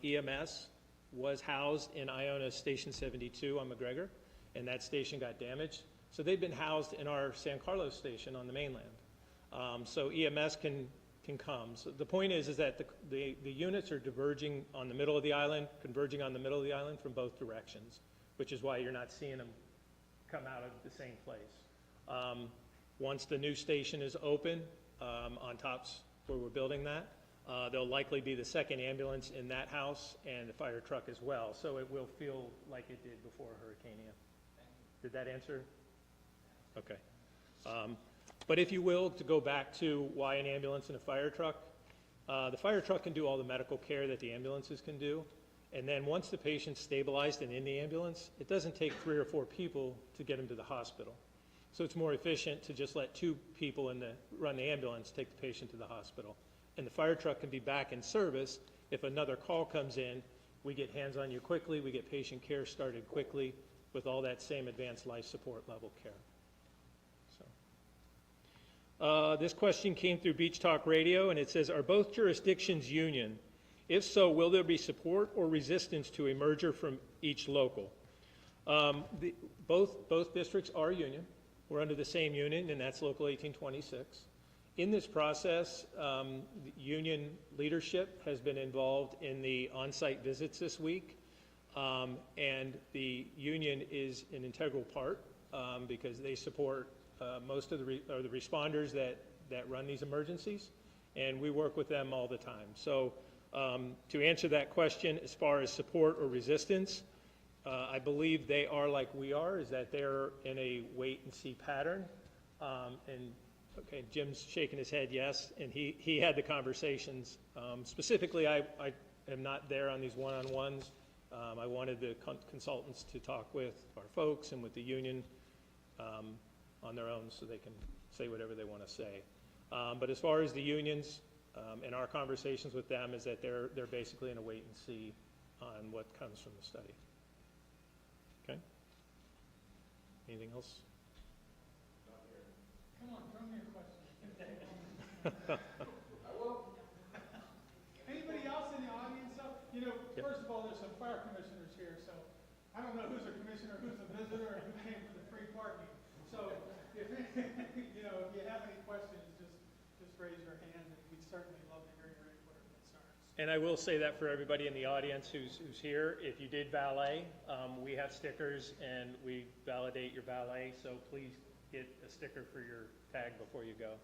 EMS was housed in Iona Station 72 on McGregor, and that station got damaged. So they've been housed in our San Carlos station on the mainland. So EMS can come. So the point is that the units are diverging on the middle of the island, converging on the middle of the island from both directions, which is why you're not seeing them come out of the same place. Once the new station is open, on tops where we're building that, there'll likely be the second ambulance in that house and the fire truck as well. So it will feel like it did before Hurricane Ian. Did that answer Okay. But if you will, to go back to why an ambulance and a fire truck, the fire truck can do all the medical care that the ambulances can do. And then once the patient's stabilized and in the ambulance, it doesn't take 3 or 4 people to get them to the hospital. So it's more efficient to just let 2 people run the ambulance, take the patient to the hospital. And the fire truck can be back in service. If another call comes in, we get hands on you quickly, we get patient care started quickly with all that same advanced life support level care. So, this question came through Beach Talk Radio, and it says, are both jurisdictions union? If so, will there be support or resistance to a merger from each local? Both districts are union. We're under the same union, and that's Local 1826. In this process, the union leadership has been involved in the on-site visits this week, and the union is an integral part because they support most of the responders that run these emergencies, and we work with them all the time. So to answer that question, as far as support or resistance, I believe they are like we are, is that they're in a wait-and-see pattern. And okay, Jim's shaking his head yes, and he had the conversations. Specifically, I am not there on these one-on-ones. I wanted the consultants to talk with our folks and with the union on their own so they can say whatever they want to say. But as far as the unions, and our conversations with them is that they're basically in a wait-and-see on what comes from the study. Okay? Anything else? Come on, throw me a question. Anybody else in the audience? First of all, there's some fire commissioners here, so I don't know who's a commissioner, who's a visitor, or who came for the free parking. So if you have any questions, just raise your hand, and we'd certainly love to hear your input or concerns. And I will say that for everybody in the audience who's here, if you did valet, we have stickers and we validate your valet, so please get a sticker for your tag before you go.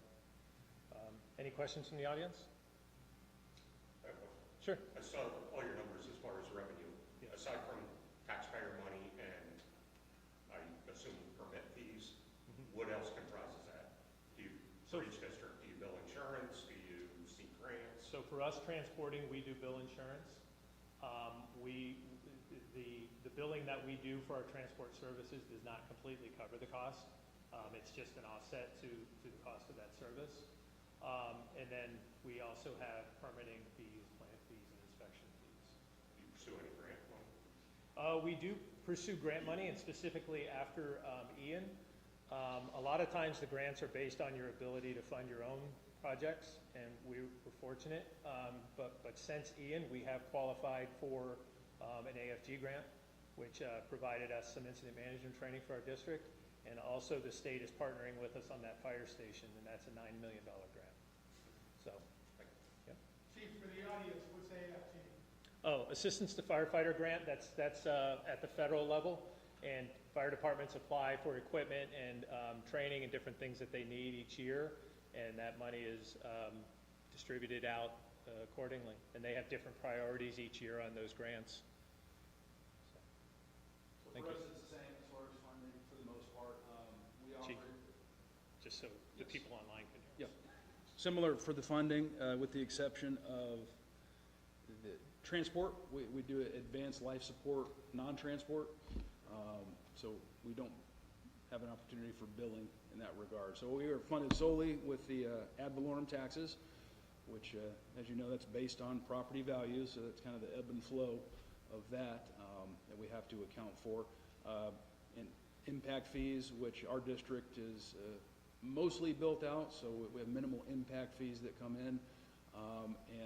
Any questions from the audience? I have one. Sure. I saw all your numbers as far as revenue. Yeah. Aside from taxpayer money and I assume permit fees, what else comprises that? For each district, do you bill insurance? Do you seek grants? So for us transporting, we do bill insurance. The billing that we do for our transport services does not completely cover the cost. It's just an offset to the cost of that service. And then we also have permitting fees, plant fees, and inspection fees. Do you pursue any grant money? We do pursue grant money, and specifically after Ian. A lot of times the grants are based on your ability to fund your own projects, and we were fortunate. But since Ian, we have qualified for an AFG grant, which provided us some incident management training for our district. And also the state is partnering with us on that fire station, and that's a $9 million grant. So, yeah. Chief, for the audience, what's AFG? Oh, Assistance to Firefighter Grant, that's at the federal level, and fire departments apply for equipment and training and different things that they need each year, and that money is distributed out accordingly, and they have different priorities each year on those grants. So Thank for you. us, it's the same as far as funding for the most part. We Chief. offer Just so the Yes. people online can hear us. similar for the funding, with the exception of the transport. We do advanced life support, non-transport. So we don't have an opportunity for billing in that regard. So we are funded solely with the ad valorem taxes, which, as you know, that's based on property values. So that's kind of the ebb and flow of that that we have to account for. And impact fees, which our district is mostly built out, so we have minimal impact fees that come in,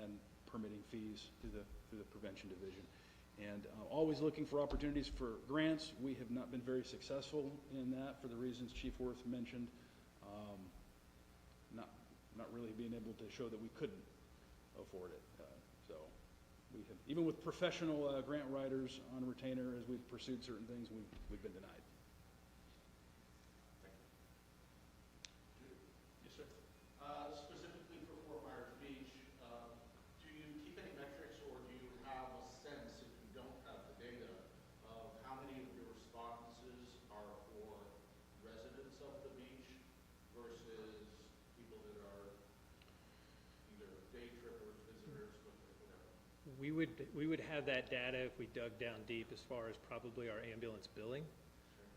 and permitting fees through the prevention division. And always looking for opportunities for grants. We have not been very successful in that for the reasons Chief Worth mentioned. Not really being able to show that we couldn't afford it. So we have, even with professional grant writers on retainer, as we've pursued certain things, we've been denied. Yes, sir. Specifically for Fort Myers Beach, do you keep any metrics or do you have a sense, if you don't have the data, of how many of your responses are for residents of the we would have that data if we dug down deep as far as probably our ambulance billing.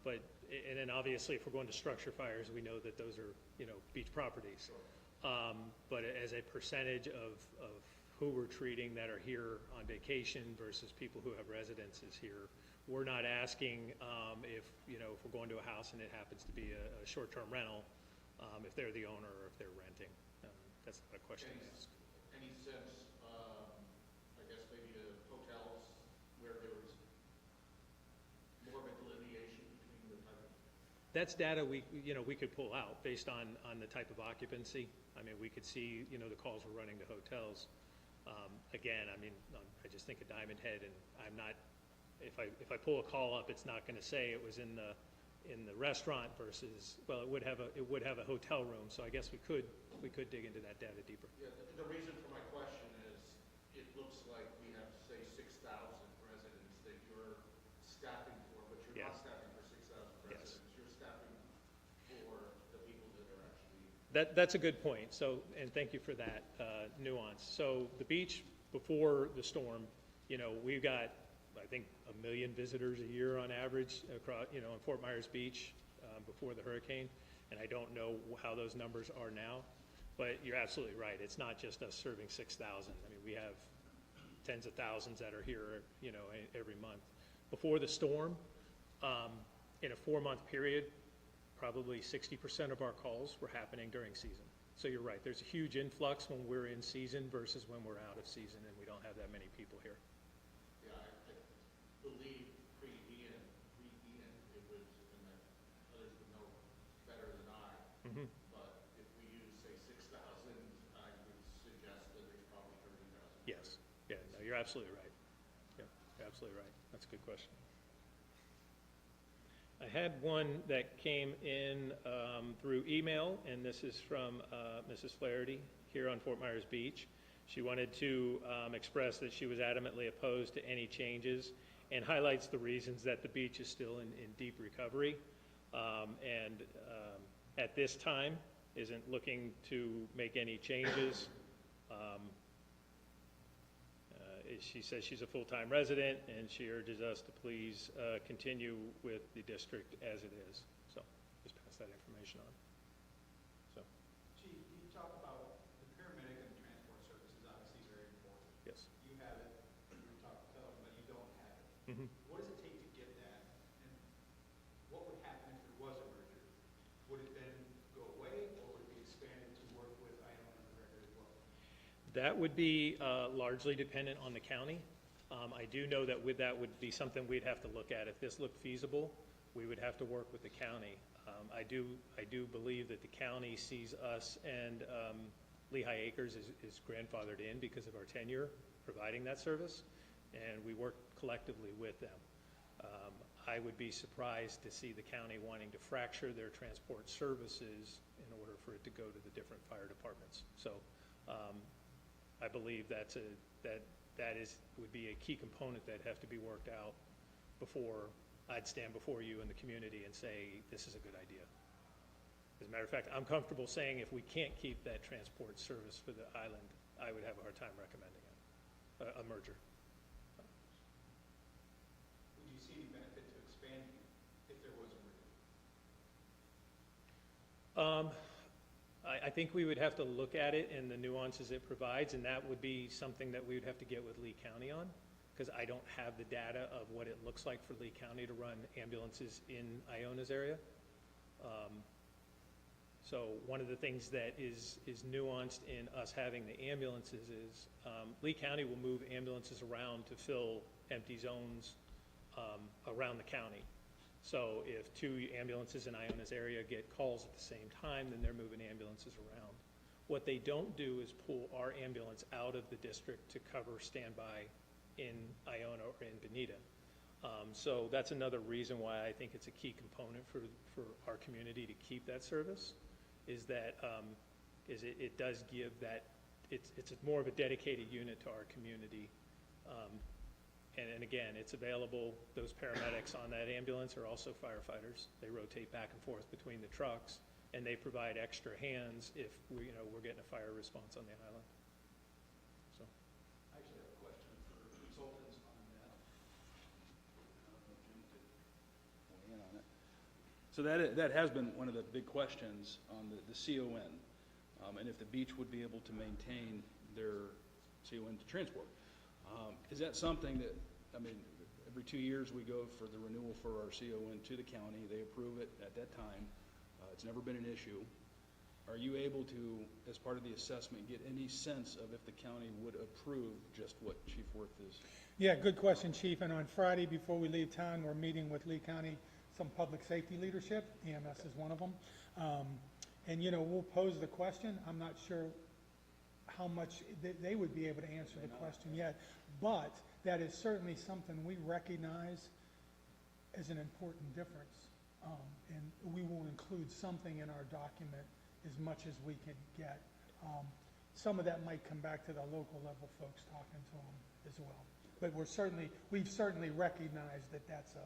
But, and then obviously if we're going to structure fires, we know that those are, beach properties. But as a percentage of who we're treating that are here on vacation versus people who have residences here, we're not asking if we're going to a house and it happens to be a short-term rental, if they're the owner or if they're renting. That's not a question to ask. Any sense, I guess maybe hotels where there was more of a delineation between the type of... That's data we could pull out based on the type of occupancy. I mean, we could see, the calls we're running to hotels. Again, I mean, I just think of Diamond Head, and I'm not, if I pull a call up, it's not going to say it was in the restaurant versus, well, it would have a hotel room. So I guess we could dig into that data deeper. Yeah, the reason for my question is it looks like we have, say, 6,000 residents that you're staffing for, but you're not staffing for 6,000 residents. You're staffing for the people that are actually... That's a good point. So, and thank you for that nuance. So the beach before the storm, we've got, I think, 1 million visitors a year on average across, on Fort Myers Beach before the hurricane. And I don't know how those numbers are now, but you're absolutely right. It's not just us serving 6,000. I mean, we have tens of thousands that are here, every month. Before the storm, in a 4-month period, probably 60% of our calls were happening during season. So you're right. There's a huge influx when we're in season versus when we're out of season, and we don't have that many people here. Yeah, I believe pre-Ian, it was, and that others would know better than I, but if we use, say, 6,000, I would suggest that there's probably 30,000. Yes. Yeah, no, you're absolutely right. Yeah, you're absolutely right. That's a good question. I had one that came in through email, and this is from Mrs. Flaherty here on Fort Myers Beach. She wanted to express that she was adamantly opposed to any changes and highlights the reasons that the beach is still in deep recovery and at this time isn't looking to make any changes. She says she's a full-time resident, and she urges us to please continue with the district as it is. So just pass that information on. So. Chief, you talk about the paramedic and the transport service is obviously very important. Yes. You have it, you talk to them, but you don't have it. Mm-hmm. What does it take to get that? And what would happen if there was a merger? Would it then go away, or would it be expanded to work with Iona and McGregor as well? That would be largely dependent on the county. I do know that with that would be something we'd have to look at. If this looked feasible, we would have to work with the county. I do believe that the county sees us and Lehigh Acres is grandfathered in because of our tenure providing that service, and we work collectively with them. I would be surprised to see the county wanting to fracture their transport services in order for it to go to the different fire departments. So I believe that would be a key component that have to be worked out before I'd stand before you and the community and say this is a good idea. As a matter of fact, I'm comfortable saying if we can't keep that transport service for the island, I would have a hard time recommending it, a merger. Would you see any benefit to expanding if there was a merger? I think we would have to look at it and the nuances it provides, and that would be something that we would have to get with Lee County on, because I don't have the data of what it looks like for Lee County to run ambulances in Iona's area. So one of the things that is nuanced in us having the ambulances is Lee County will move ambulances around to fill empty zones around the county. So if 2 ambulances in Iona's area get calls at the same time, then they're moving ambulances around. What they don't do is pull our ambulance out of the district to cover standby in Iona or in Bonita. So that's another reason why I think it's a key component for our community to keep that service, is that it does give that, it's more of a dedicated unit to our community. And again, it's available, those paramedics on that ambulance are also firefighters. They rotate back and forth between the trucks, and they provide extra hands if we're getting a fire response on the island. So. I actually have a question for So that has been one of the big questions on the CON, and if the beach would be able to maintain their CON to transport. Is that something that, I mean, every 2 years we go for the renewal for our CON to the county, they approve it at that time. It's never been an issue. Are you able to, as part of the assessment, get any sense of if the county would approve just what Chief Worth is? Yeah, good question, Chief. And on Friday, before we leave town, we're meeting with Lee County, some public safety leadership. EMS is one of them. And, you know, we'll pose the question. I'm not sure how much they would be able to answer the question yet. But that is certainly something we recognize as an important difference. And we will include something in our document as much as we can get. Some of that might come back to the local level folks talking to them as well. But we've certainly recognized that that's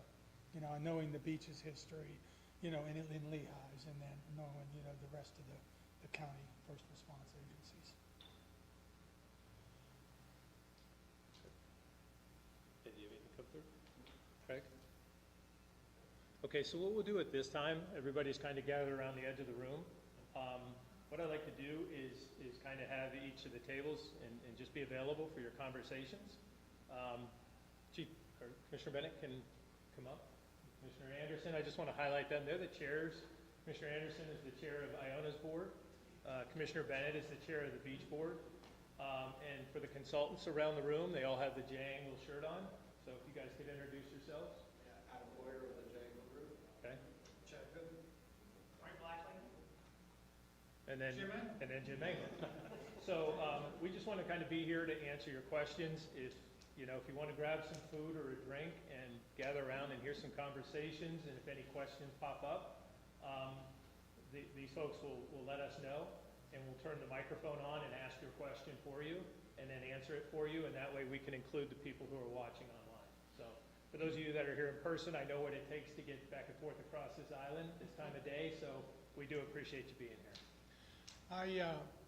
you know, knowing the beach's history, you know, in Lehigh's, and then knowing, you know, the rest of the county first response agencies. Did you have anything come through? Craig? Okay, so what we'll do at this time, everybody's kind of gathered around the edge of the room. What I'd like to do is kind of have each of the tables and just be available for your conversations. Commissioner Bennett can come up. Commissioner Anderson, I just want to highlight them. They're the chairs. Commissioner Anderson is the chair of Iona's board. Commissioner Bennett is the chair of the beach board. And for the consultants around the room, they all have the J-angle shirt on. So if you guys could introduce yourselves. Yeah, Adam Boyer of the Jangle Group. Okay. Chad Good. Frank Blackley. And then Jim England. So we just want to kind of be here to answer your questions. If you want to grab some food or a drink and gather around and hear some conversations, and if any questions pop up, these folks will let us know, and we'll turn the microphone on and ask your question for you, and then answer it for you, and that way we can include the people who are watching online. So for those of you that are here in person, I know what it takes to get back and forth across this island this time of day, so we do appreciate you being here.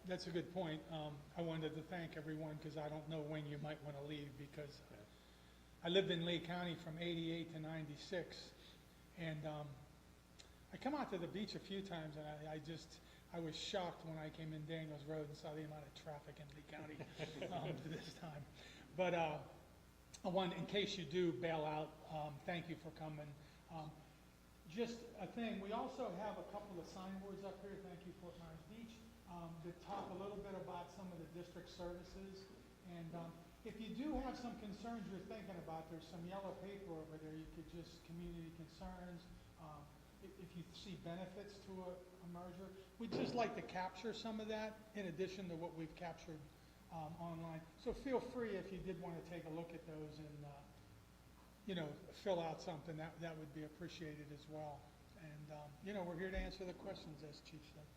That's a good point. I wanted to thank everyone because I don't know when you might want to leave, because I lived in Lee County from '88 to '96, and I come out to the beach a few times, and I was shocked when I came in Daniels Road and saw the amount of traffic in Lee County this time. But in case you do bail out, thank you for coming. Just a thing, we also have a couple of signboards up here, thank you Fort Myers Beach, that talk a little bit about some of the district services. And if you do have some concerns you're thinking about, there's some yellow paper over there. You could just community concerns. If you see benefits to a merger, we'd just like to capture some of that in addition to what we've captured online. So feel free, if you did want to take a look at those and fill out something, that would be appreciated as well. And we're here to answer the questions, as Chief said.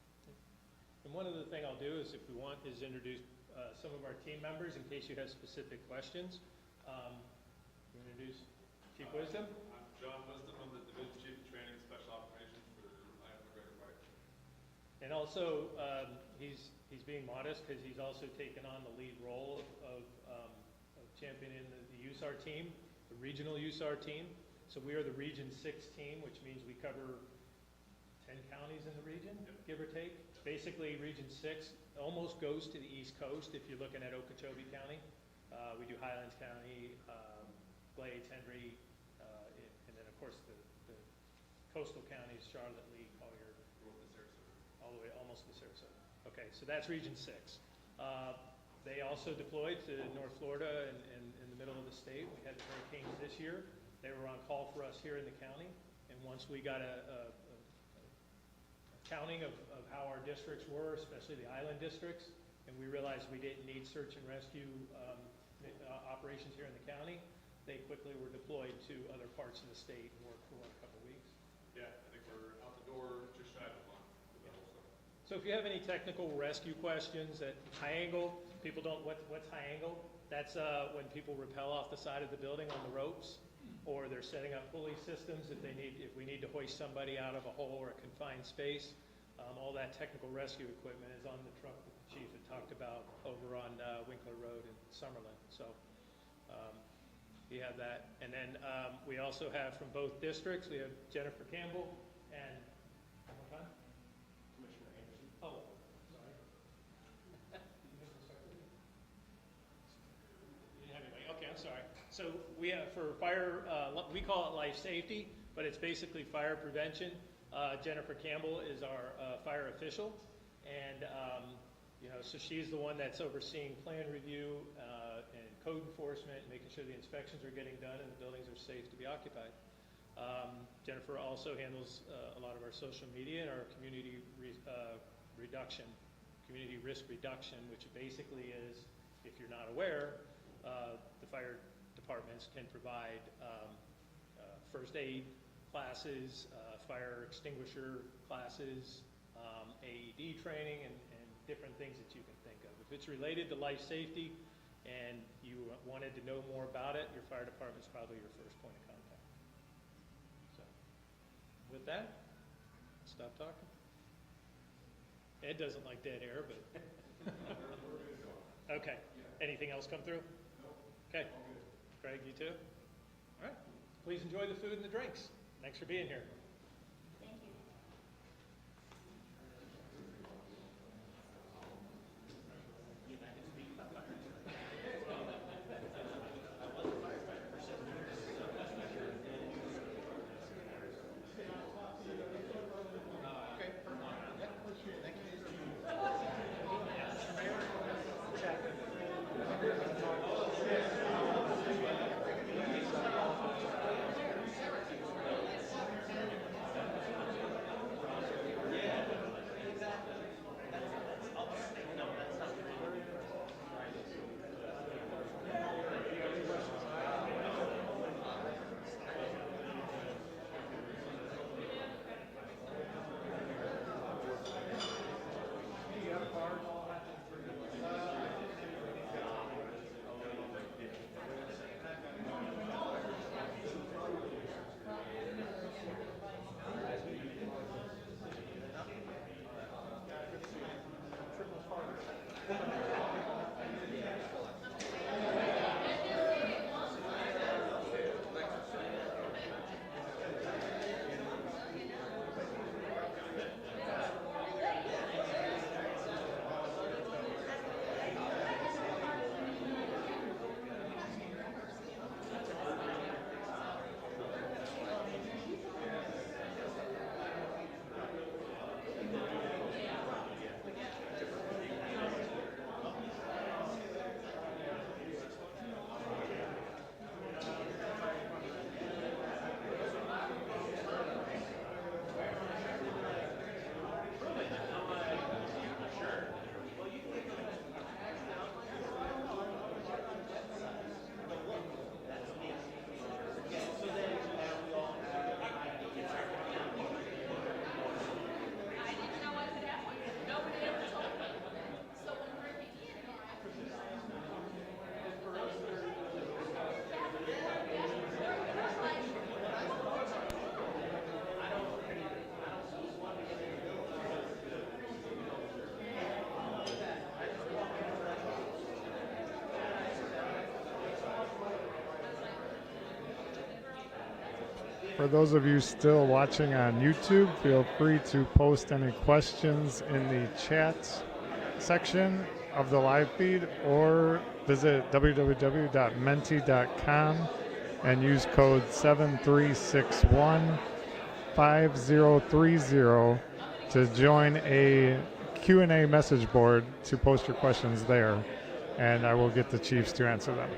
And one other thing I'll do is, if we want, is introduce some of our team members in case you have specific questions. Introduce Chief Wisdom. I'm John Wisdom. I'm the Division Chief of Training and Special Operations for Iona McGregor Fire. And also, he's being modest because he's also taken on the lead role of championing the USAR team, the regional USAR team. So we are the Region 6 team, which means we cover 10 counties in the region, give or take. Basically, Region 6 almost goes to the East Coast if you're looking at Okeechobee County. We do Highlands County, Glades, Henry, and then, of course, the coastal counties, Charlotte, Lee, Collier, all the way almost to Sarasota. Okay, so that's Region 6. They also deployed to North Florida and in the middle of the state. We had the hurricanes this year. They were on call for us here in the county, and once we got a counting of how our districts were, especially the island districts, and we realized we didn't need search and rescue operations here in the county, they quickly were deployed to other parts of the state and worked for a couple weeks. Yeah, I think we're out the door just shy of a month. So if you have any technical rescue questions at high angle, people don't, what's high angle? That's when people rappel off the side of the building on the ropes, or they're setting up pulley systems if we need to hoist somebody out of a hole or a confined space. All that technical rescue equipment is on the truck that the chief had talked about over on Winkler Road in Summerlin. So you have that. And then we also have from both districts, we have Jennifer Campbell and I'm sorry. So we have for fire, we call it life safety, but it's basically fire prevention. Jennifer Campbell is our fire official, and so she's the one that's overseeing plan review and code enforcement, making sure the inspections are getting done and the buildings are safe to be occupied. Jennifer also handles a lot of our social media and our community community risk reduction, which basically is, if you're not aware, the fire departments can provide first aid classes, fire extinguisher classes, AED training, and different things that you can think of. If it's related to life safety and you wanted to know more about it, your fire department's probably your first point of contact. So, with that, stop talking. Ed doesn't like dead air, but okay. Anything else come through? Okay. Craig, you too? All right. Please enjoy the food and the drinks. Thanks for being here. Thank you. For those of you still watching on YouTube, feel free to post any questions in the chat section of the live feed or visit www.menti.com and use code 7361-5030 to join a Q&A message board to post your questions there, and I will get the chiefs to answer them.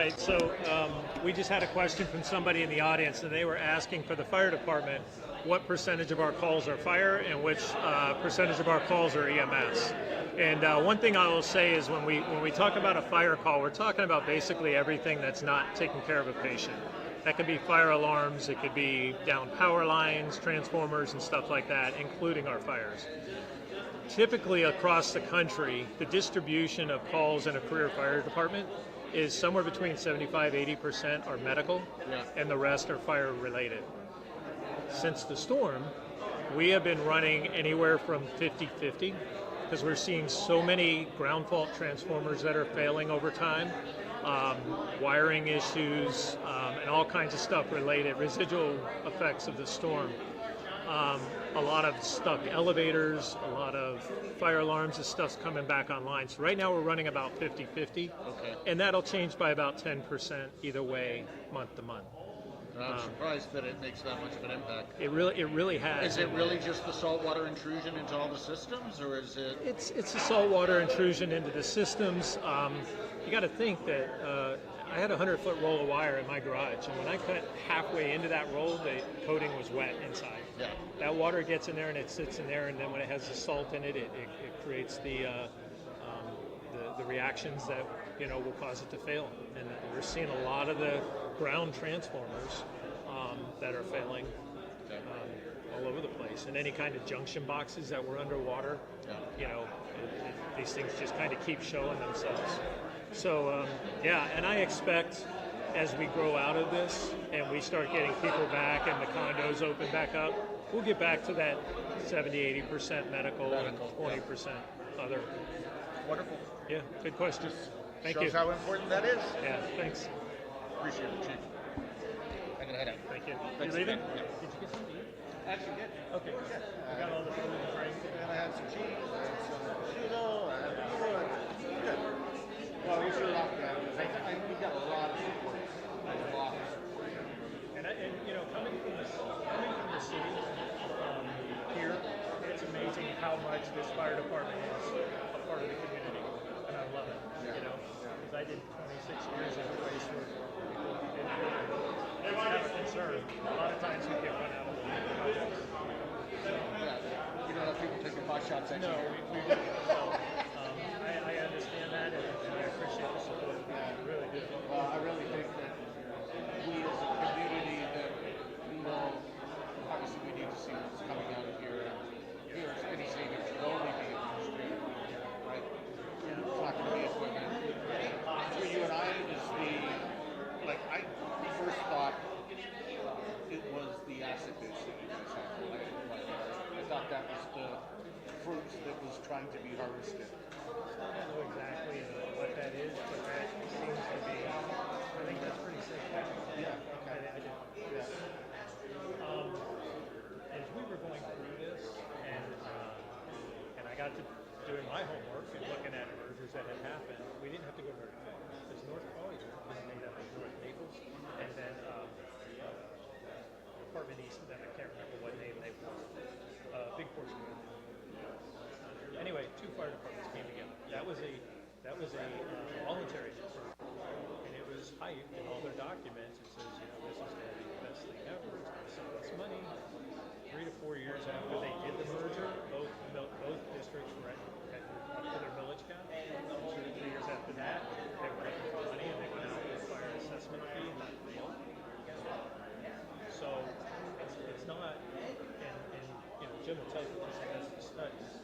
right, so we just had a question from somebody in the audience, and they were asking for the fire department what percentage of our calls are fire and which percentage of our calls are EMS. And one thing I will say is when we talk about a fire call, we're talking about basically everything that's not taking care of a patient. That could be fire alarms, it could be down power lines, transformers, and stuff like that, including our fires. Typically across the country, the distribution of calls in a career fire department is somewhere between 75-80% are medical, and the rest are fire related. Since the storm, we have been running anywhere from 50-50 because we're seeing so many ground fault transformers that are failing over time, wiring issues, and all kinds of stuff related, residual effects of the storm. A lot of stuck elevators, a lot of fire alarms, and stuff's coming back online. So right now we're running about 50-50, and that'll change by about 10% either way, month to month. I'm surprised that it makes that much of an impact. It really has. Is it really just the saltwater intrusion into all the systems, or is it? It's a saltwater intrusion into the systems. You got to think that I had a 100-foot roll of wire in my garage, and when I cut halfway into that roll, the coating was wet inside. Yeah. That water gets in there and it sits in there, and then when it has the salt in it, it creates the reactions that will cause it to fail. And we're seeing a lot of the ground transformers that are failing all over the place, and any kind of junction boxes that were underwater. These things just kind of keep showing themselves. So and I expect as we grow out of this and we start getting people back and the condos open back up, we'll get back to that 70-80% medical and 20% other. Wonderful. Yeah, good question. Thank you. Shows how important that is. Yeah, thanks. Appreciate it, Chief. I'm gonna head out. Thank you. Thanks You leaving? again. Yeah. Did you get something to eat? Actually, did. Okay. I got all the food and drink. And I had some cheese, I had some prosciutto, I had good. Well, we should have we've got a lot of support. A lot of support. And coming from the city here, it's amazing how much this fire department is a part of the community, and I love it. Because I did 26 years in a place where people didn't have a concern. A lot of times you get run out of the You don't have people taking pot shots at you. No, we don't. So, I understand that, and I appreciate the support. I really do. Well, I really think that we as a community that obviously we need to see what's coming out of here. Here's anything that should only be administrative, right? It's not going to be equipment. Between you and I, I first thought it was the acid base that you guys have. I thought that was the fruit that was trying to be harvested. I don't know exactly what that is, but that seems to be, I think that's pretty safe. Yeah, okay. I do. Yeah. As we were going through this, and I got to doing my homework and looking at mergers that had happened, we didn't have to go very far. Because North Collier was made up of North Naples, and then Department East of them, I can't remember what name they were. Big portion of it. Anyway, two fire departments came together. That was a voluntary effort, and it was hyped in all their documents. It says, this is going to be the best thing ever. It's going to save us money. 3 to 4 years after they did the merger, both districts were up to their millage cap. 2 to 3 years after that, they were looking for money, and they went out with a fire assessment fee, and that failed. So it's not, and Jim will tell you this, he does the studies.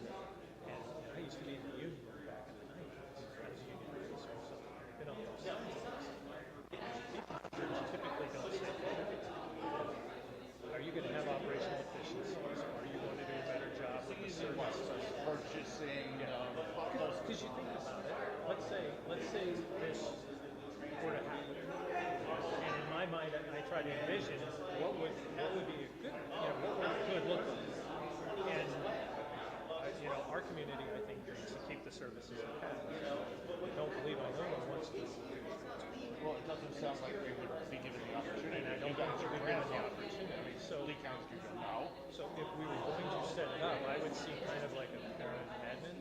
And I used to be in the union back in the 90s. I was a union officer, so I've been on those sides of this. People typically don't say, are you going to have operational efficiencies? Are you going to do a better job with the service? Purchasing, Because you think about it, let's say this were to happen, and in my mind, I try to envision what would be a good, what would look like, and our community, I think, needs to keep the services it has. I don't believe Iona wants to. well, it doesn't sound like we would be given the opportunity. And I don't think we're given the opportunity. So Lee County's doing it now. So if we were going to set it up, I would see kind of like a parent admin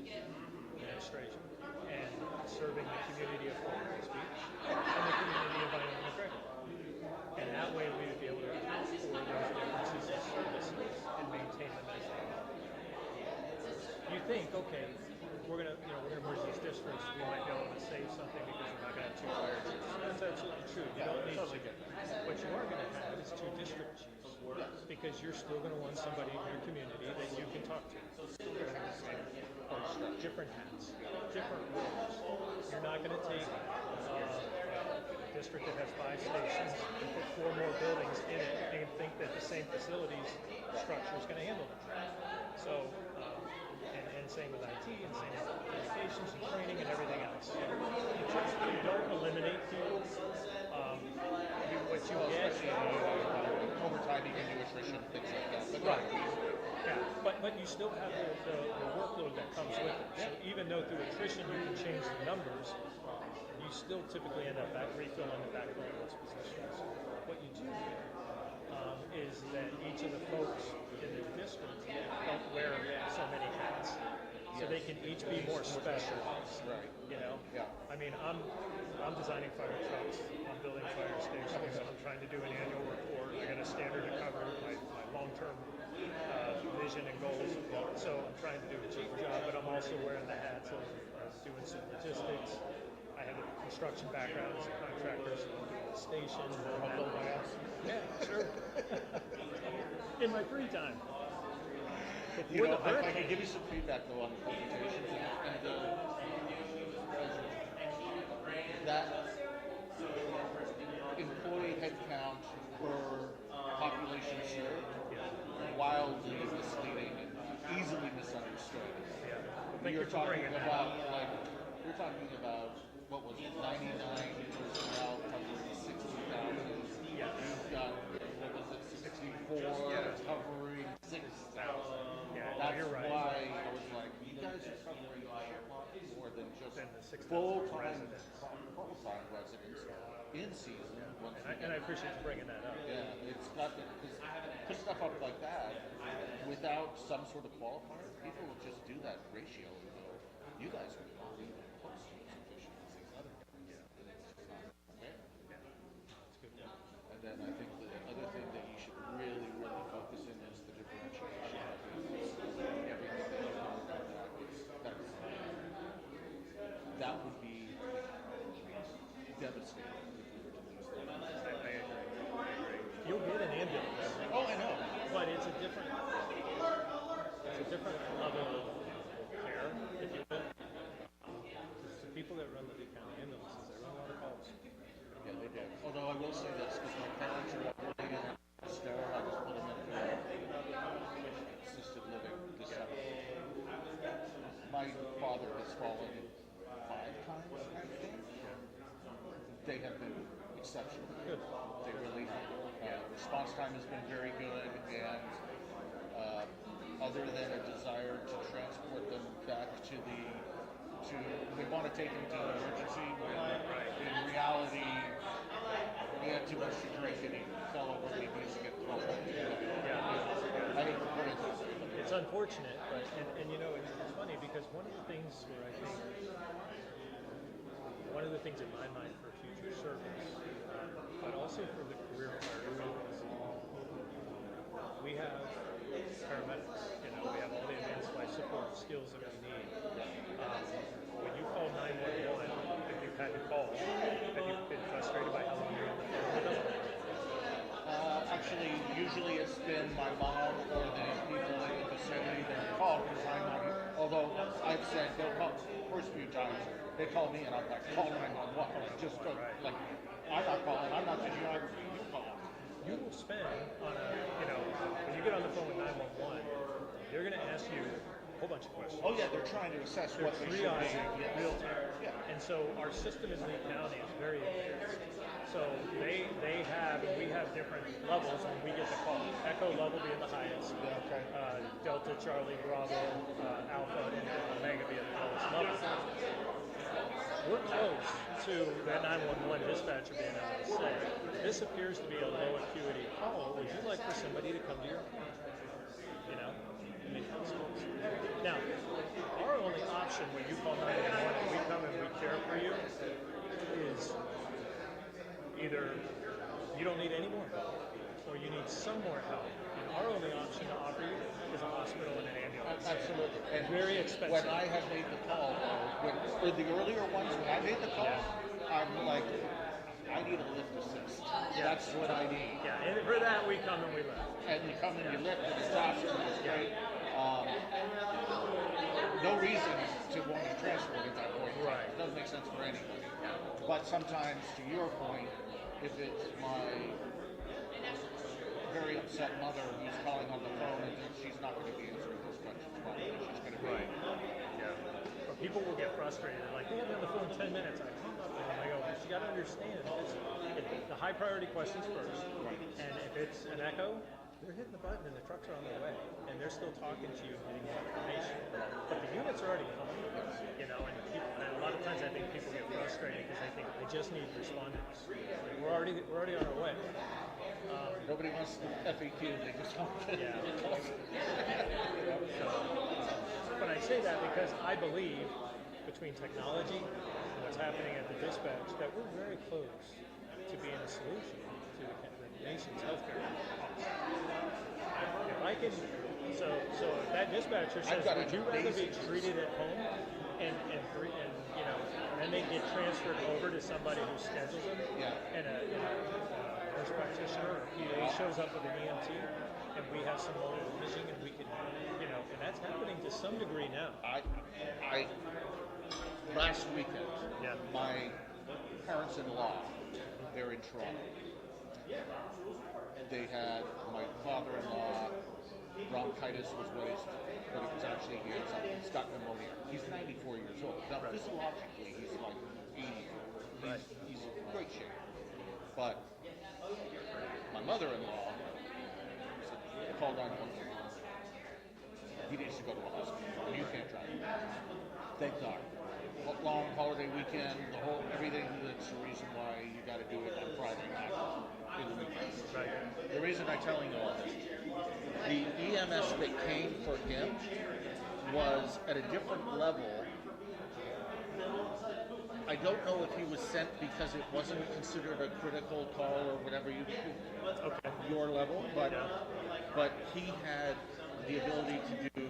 administration and serving the community of Palm Beach and the community of Iona McGregor. And that way we would be able to account for those differences in services and maintain them as they are. You think, okay, we're gonna merge these districts, we might be able to save something because we're not gonna have two fire chiefs. That's absolutely true. You don't need to. What you are gonna have is two district chiefs. Because you're still gonna want somebody in your community that you can talk to. Different hats, different roles. You're not gonna take a district that has 5 stations and put 4 more buildings in it and think that the same facilities structure is gonna handle them. So, and same with IT and same with communications and training and everything else. You don't eliminate people. What you get Overtime, you can do attrition, things like that. But right. Yeah, but you still have the workload that comes with it. So even though through attrition you can change the numbers, you still typically end up refilling the backfill of those positions. What you do here is that each of the folks in the district don't wear so many hats. So they can each be more specialized. Right. You know? Yeah. I mean, I'm designing fire trucks, I'm building fire stations, I'm trying to do an annual report, I got a standard to cover my long-term vision and goals. So I'm trying to do a chief job, but I'm also wearing the hats of doing some logistics. I have a construction background as a contractor, so I'm doing the station. Yeah, sure. In my free time. You know, if I could give you some feedback though on the presentations and that employee headcount per population served, wildly misleading and easily misunderstood. Thank You're you for talking bringing that about up. like you're talking about what was it, 99 personnel covering 60,000. Yeah. You've got what was it, 64 covering 6,000. That's you're right. why I was like, you guys are covering a lot more than just Than the 6,000 full-time residents. residents in season. Once And I appreciate you bringing that up. yeah, it's got to, because put stuff up like that without some sort of qualifier, people will just do that ratio and go, you guys are not even close to as efficient as these other guys. And it's just not fair. And then I think the other thing that you should really, really focus in is the differentiation of everything that you know about that is that would be devastating if we were to lose that. I agree. You'll get an ambulance. Oh, I know. But it's a different level of care, if you will. The people that run the Lee County ambulances, they run a lot of calls. Yeah, they do. Although I will say this, because my parents are living in Estero, I just put them in assisted living this summer. My father has fallen 5 times, I think. They have been exceptional. Good. They really have. Response time has been very good, and other than a desire to transport them back to they want to take them to the emergency, when in reality, he had too much to drink and he fell over and he needs to get thrown back to I hate to put it this way. It's unfortunate, but and you know it's funny because one of the things in my mind for future service, but also for the career firefighters, we have paramedics. You know, we have all the advanced life support skills that we need. When you call 911, if you've had to call, have you been frustrated by how long you're on the phone with them? Actually, usually it's been my mom or the people in the facility that call because I'm not. Although I've said they'll call first few times they call me and I'm like, call 911. Just go, like I'm not calling. I'm not the geography. You call. You will spend on when you get on the phone with 911, they're going to ask you a whole bunch of questions. Oh yeah, they're trying to assess They're what they should be. triaging real time. Yeah. And so our system in Lee County is very advanced. So we have different levels when we get the call. Echo level being the highest. Okay. Delta, Charlie, Bravo, Alpha, and Omega being the lowest level. We're close to that 911 dispatcher being able to say, this appears to be a low acuity call. Would you like for somebody to come to your home? You know? Make those calls. Now, our only option when you call 911 and we come and we care you is either you don't need any more help or you need some more help. And our only option to offer you is a hospital and an ambulance. Absolutely. And Very expensive. when I have made the call, for the earlier ones, when I made the call, I'm like, I need a lift assist. Yeah. That's what I need. Yeah, and for that we come and we lift. And you come and you lift, and it's awesome, and it's great. No reason to want to transfer it at that point. Right. It doesn't make sense for anybody. But sometimes, to your point, if it's my very upset mother who's calling on the phone and she's not going to be answering those questions properly, she's going to be... Right. Yeah. Or people will get frustrated. They're like, they have me on the phone 10 minutes. I hung up with them. I go, you got to understand, the high priority questions first. Right. And if it's an echo, they're hitting the button and the trucks are on their way. And they're still talking to you and getting more information. But the units are already coming. You know, and a lot of times I think people get frustrated because they think they just need respondents. We're already on our way. Nobody wants the FAQ, they just want to... Yeah. But I say that because I believe between technology and what's happening at the dispatch that we're very close to being a solution to the nation's healthcare costs. If I can, so if that dispatcher says, would you rather be treated at home and you know, and then they get transferred over to somebody who schedules them, and a nurse practitioner or PA shows up with an EMT, and we have some mobile imaging, and we can, you know, and that's happening to some degree now. I last weekend, my parents-in-law, they're in Toronto. They had my father-in-law, bronchitis was what it was actually. He's got pneumonia. He's 94 years old. Now, physiologically, he's like 80. He's in great shape. But my mother-in-law called 911. He needs to go to a hospital. You can't drive. Thank God. Long holiday weekend, everything. That's the reason why you got to do it on Friday, not in the weekend. Right. The reason I'm telling you all this, the EMS that came for him was at a different level. I don't know if he was sent because it wasn't considered a critical call or whatever your level, but he had the ability to do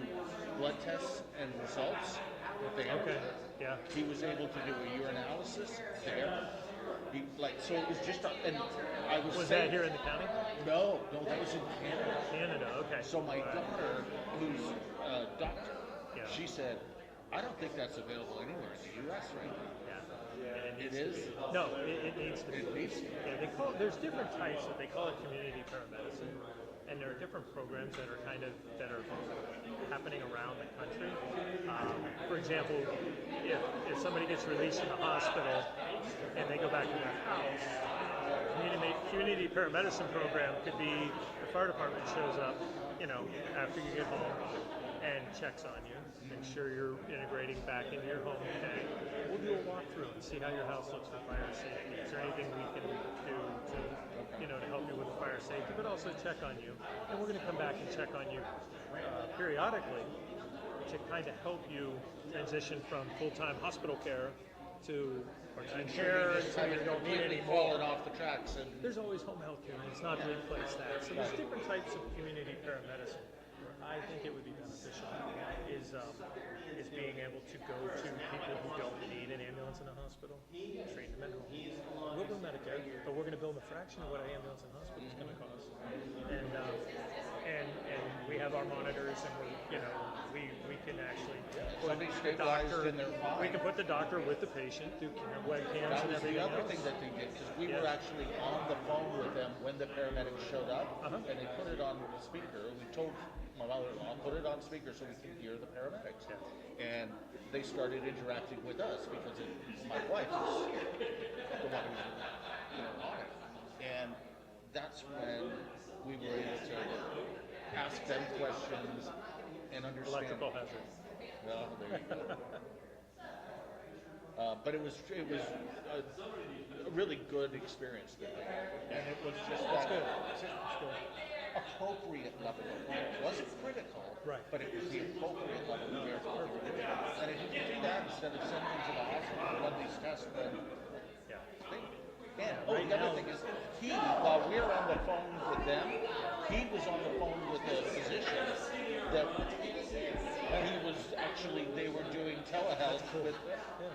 blood tests and results there. Okay. Yeah. He was able to do a urinalysis there. So it was just, and I was that here in the county? No, that was in Canada. Canada, okay. So my daughter, who's a doctor, she said, I don't think that's available anywhere in the U.S. right now. Yeah. It is? No, it needs to be. It needs to be. Yeah, there's different types that they call it community paramedicine. And there are different programs that are happening around the country. For example, if somebody gets released from the hospital and they go back to their house, community paramedicine program could be the fire department shows up, you know, after you get home and checks on you, make sure you're integrating back into your home okay. We'll do a walkthrough and see how your house looks for fire safety. Is there anything we can do to help you with the fire safety, but also check on you. And we're going to come back and check on you periodically to kind of help you transition from full-time hospital care to part-time care until you don't need any more. Falling off the tracks. And there's always home health care, and it's not to replace that. So there's different types of community paramedicine. I think it would be beneficial is being able to go to people who don't need an ambulance in a hospital, treat them at home. We'll do Medicare, but we're going to build a fraction of what an ambulance in hospital is going to cost. And we have our monitors, and we can actually put the doctor. We can put the doctor with the patient through webcams and everything else. That was the other thing that they did, because we were actually on the phone with them when the paramedics showed up, and they put it on speaker. We told my mother-in-law, put it on speaker so we can hear the paramedics. And they started interacting with us because my wife is the one who's on it. And that's when we were able to ask them questions and understand. Electrical hazard. Well, there you go. But it was a really good experience there. And it was just That's good. appropriate level of care. It wasn't critical, Right. but it was the appropriate level of care for what they were doing. And if you can do that instead of sending them to the hospital to run these tests, then Yeah. and the other thing is, while we were on the phone with them, he was on the phone with a physician that he was actually, they were doing telehealth with. Yeah.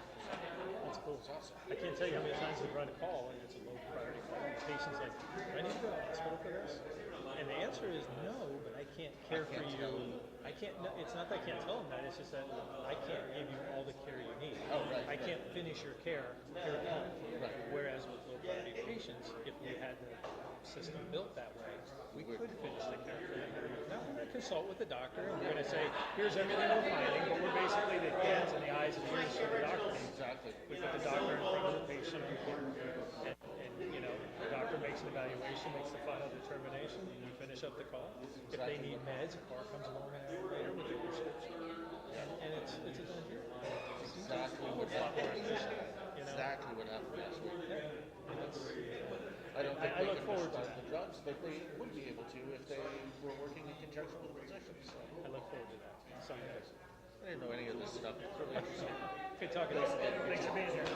That's cool. It's awesome. I can't tell you how many times we've run a call and it's a low priority call. And the patient's like, do I need to go to the hospital for this? And the answer is no, but I can't care for you. I can't, no, it's not that I can't tell them that, it's just that I can't give you all the care you need. Oh, right, I can't finish your care here at home. Right. Whereas with low priority patients, if we had the system built that way, we could finish the care for them. Now, we're going to consult with the doctor and we're going to say, here's everything we're finding, but we're basically the hands and the eyes and ears for the doctor. Exactly. We put the doctor in front of the patient and you know, the doctor makes an evaluation, makes the final determination, and we finish up the call. If they need meds, a car comes along an hour later with the prescription. And it's a done deal. Exactly what A lot more happened. efficient, you know? Exactly what happened last week. And it's, I don't think I they look can forward to prescribe that. the drugs, but they would be able to if they were working in conjunction with physicians. So I look forward to that someday. I didn't know any of this stuff. It's really interesting. Good talking to you. Thanks for being here.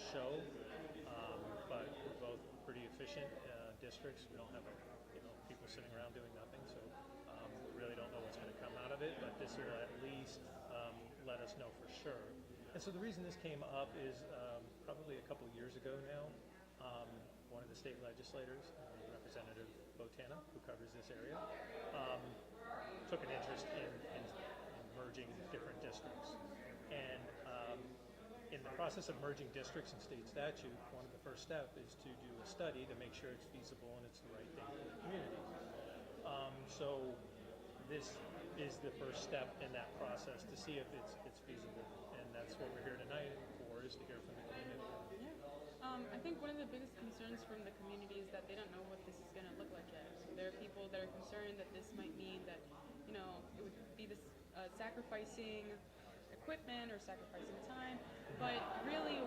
show, but we're both pretty efficient districts. We don't have people sitting around doing nothing, so we really don't know what's going to come out of it, but this will at least let us know for sure. And so the reason this came up is probably a couple years ago now, one of the state legislators, Representative Botana, who covers this area, took an interest in merging different districts. And in the process of merging districts and state statute, one of the first steps is to do a study to make sure it's feasible and it's the right thing for the community. So this is the first step in that process to see if it's feasible. And that's what we're here tonight for, is to hear from the community. Yeah. I think one of the biggest concerns from the community is that they don't know what this is going to look like yet. So there are people that are concerned that this might mean that, it would be this sacrificing equipment or sacrificing time. But really,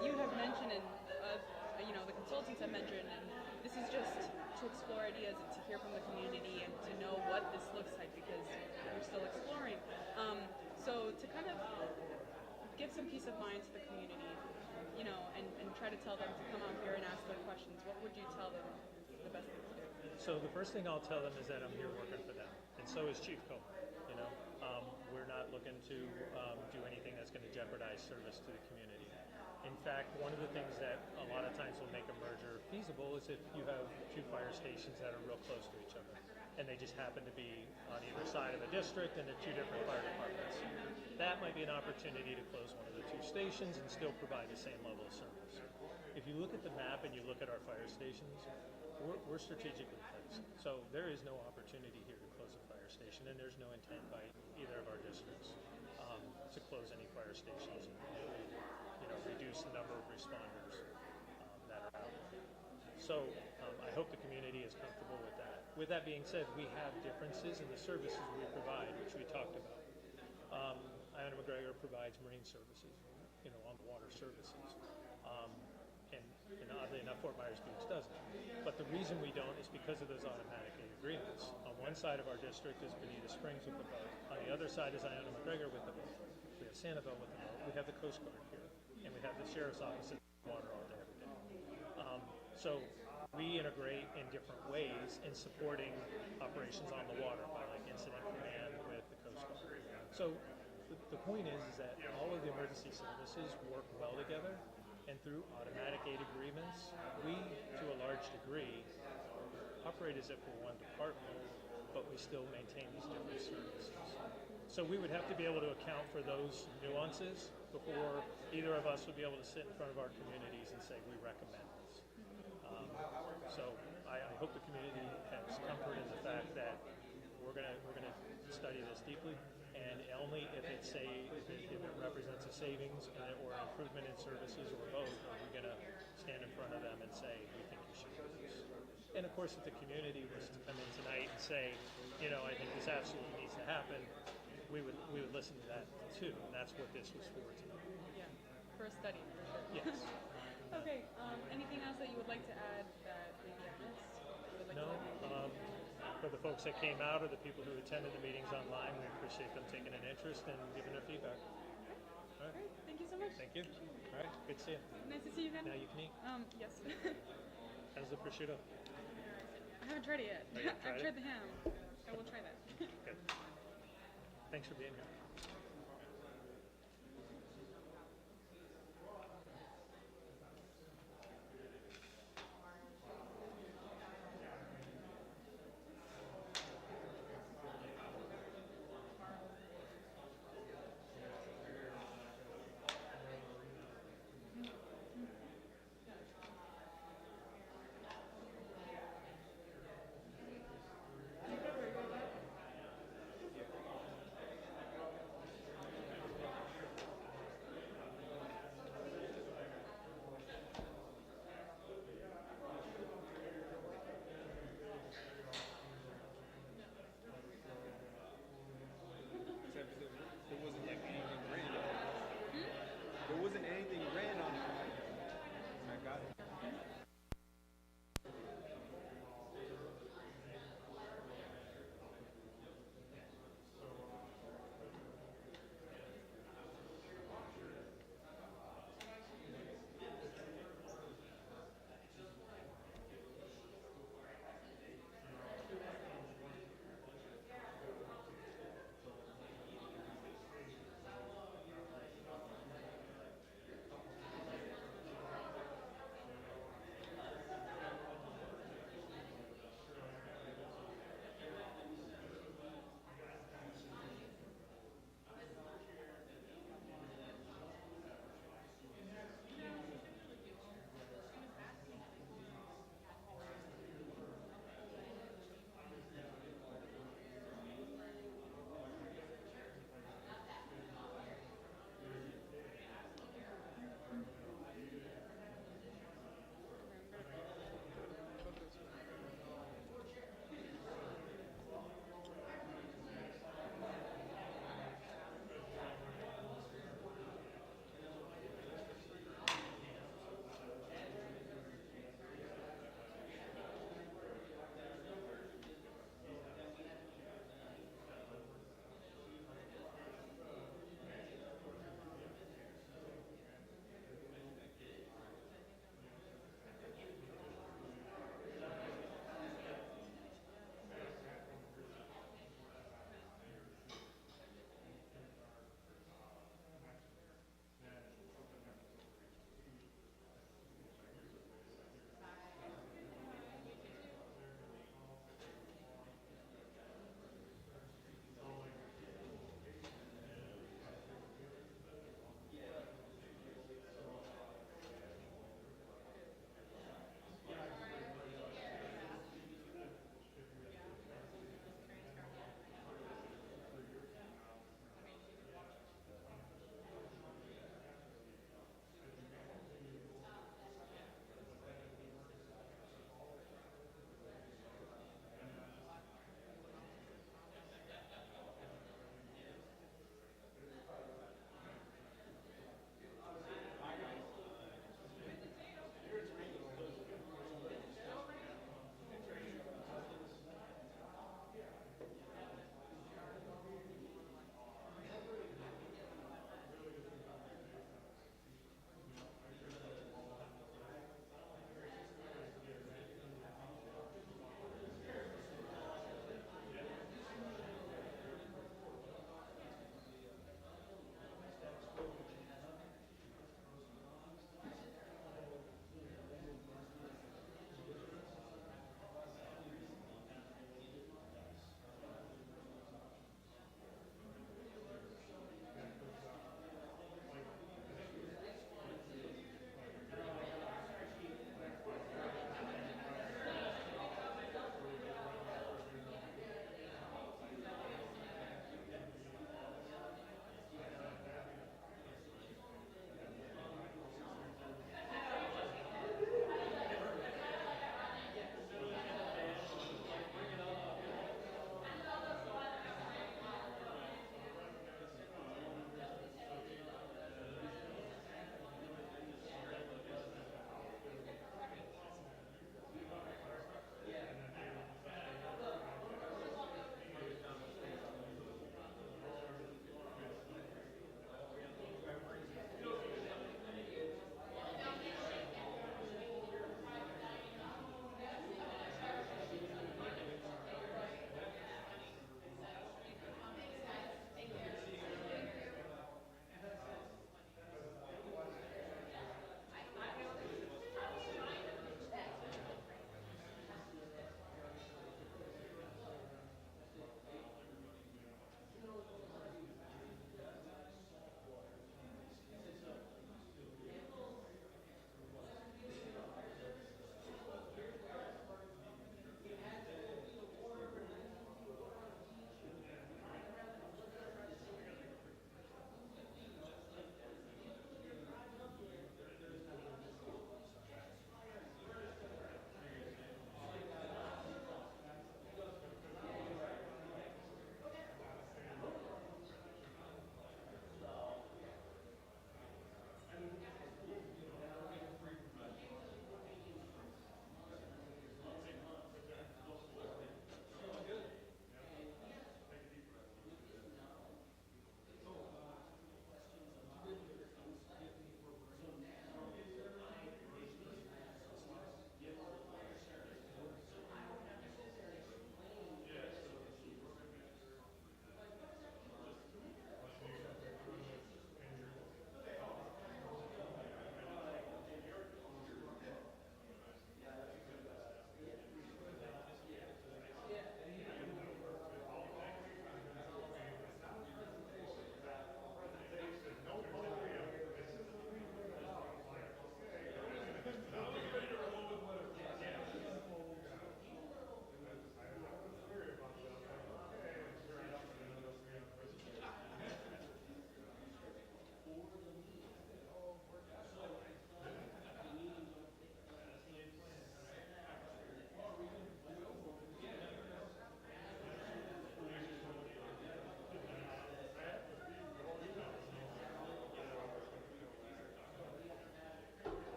you have mentioned, and the consultants have mentioned, and this is just to explore ideas and to hear from the community and to know what this looks like, because we're still exploring. So to kind of give some peace of mind to the community, and try to tell them to come out here and ask their questions, what would you tell them is the best thing to do? So the first thing I'll tell them is that I'm here working for them, and so is Chief Comer. We're not looking to do anything that's going to jeopardize service to the community. In fact, one of the things that a lot of times will make a merger feasible is if you have two fire stations that are real close to each other, and they just happen to be on either side of a district and they're two different fire departments. That might be an opportunity to close one of the two stations and still provide the same level of service. If you look at the map and you look at our fire stations, we're strategically placed. So there is no opportunity here to close a fire station, and there's no intent by either of our districts to close any fire stations and reduce the number of responders that are out there. So I hope the community is comfortable with that. With that being said, we have differences in the services we provide, which we talked about. Iona McGregor provides marine services, on the water services. And oddly enough, Fort Myers Beach doesn't. But the reason we don't is because of those automatic agreements. On one side of our district is Bonita Springs with the boat. On the other side is Iona McGregor with the boat. We have Sanibel with the boat. We have the Coast Guard here. And we have the Sheriff's Office in the water all day, every day. So we integrate in different ways in supporting operations on the water, by like incident command with the Coast Guard. So the point is that all of the emergency services work well together. And through automatic aid agreements, we, to a large degree, operate as if we're one department, but we still maintain these different services. So we would have to be able to account for those nuances before either of us would be able to sit in front of our communities and say, we recommend this. So I hope the community has comfort in the fact that we're gonna study this deeply, and only if it represents a savings or an improvement in services or both are we going to stand in front of them and say, we think you should do this. And of course, if the community was to come in tonight and say, I think this absolutely needs to happen, we would listen to that too, and that's what this was for tonight. Yeah, for a study, for sure. Yes. Okay, anything else that you would like to add that maybe I missed? For the folks that came out or the people who attended the meetings online, we appreciate them taking an interest and giving their feedback. All right. Great, thank you so much. Thank you. All right, good to see you. Nice to see you again. Now you can eat. Yes. How's the prosciutto? I haven't tried it yet. Oh, you haven't tried I've tried the ham. I will try that. Good. Thanks for being here.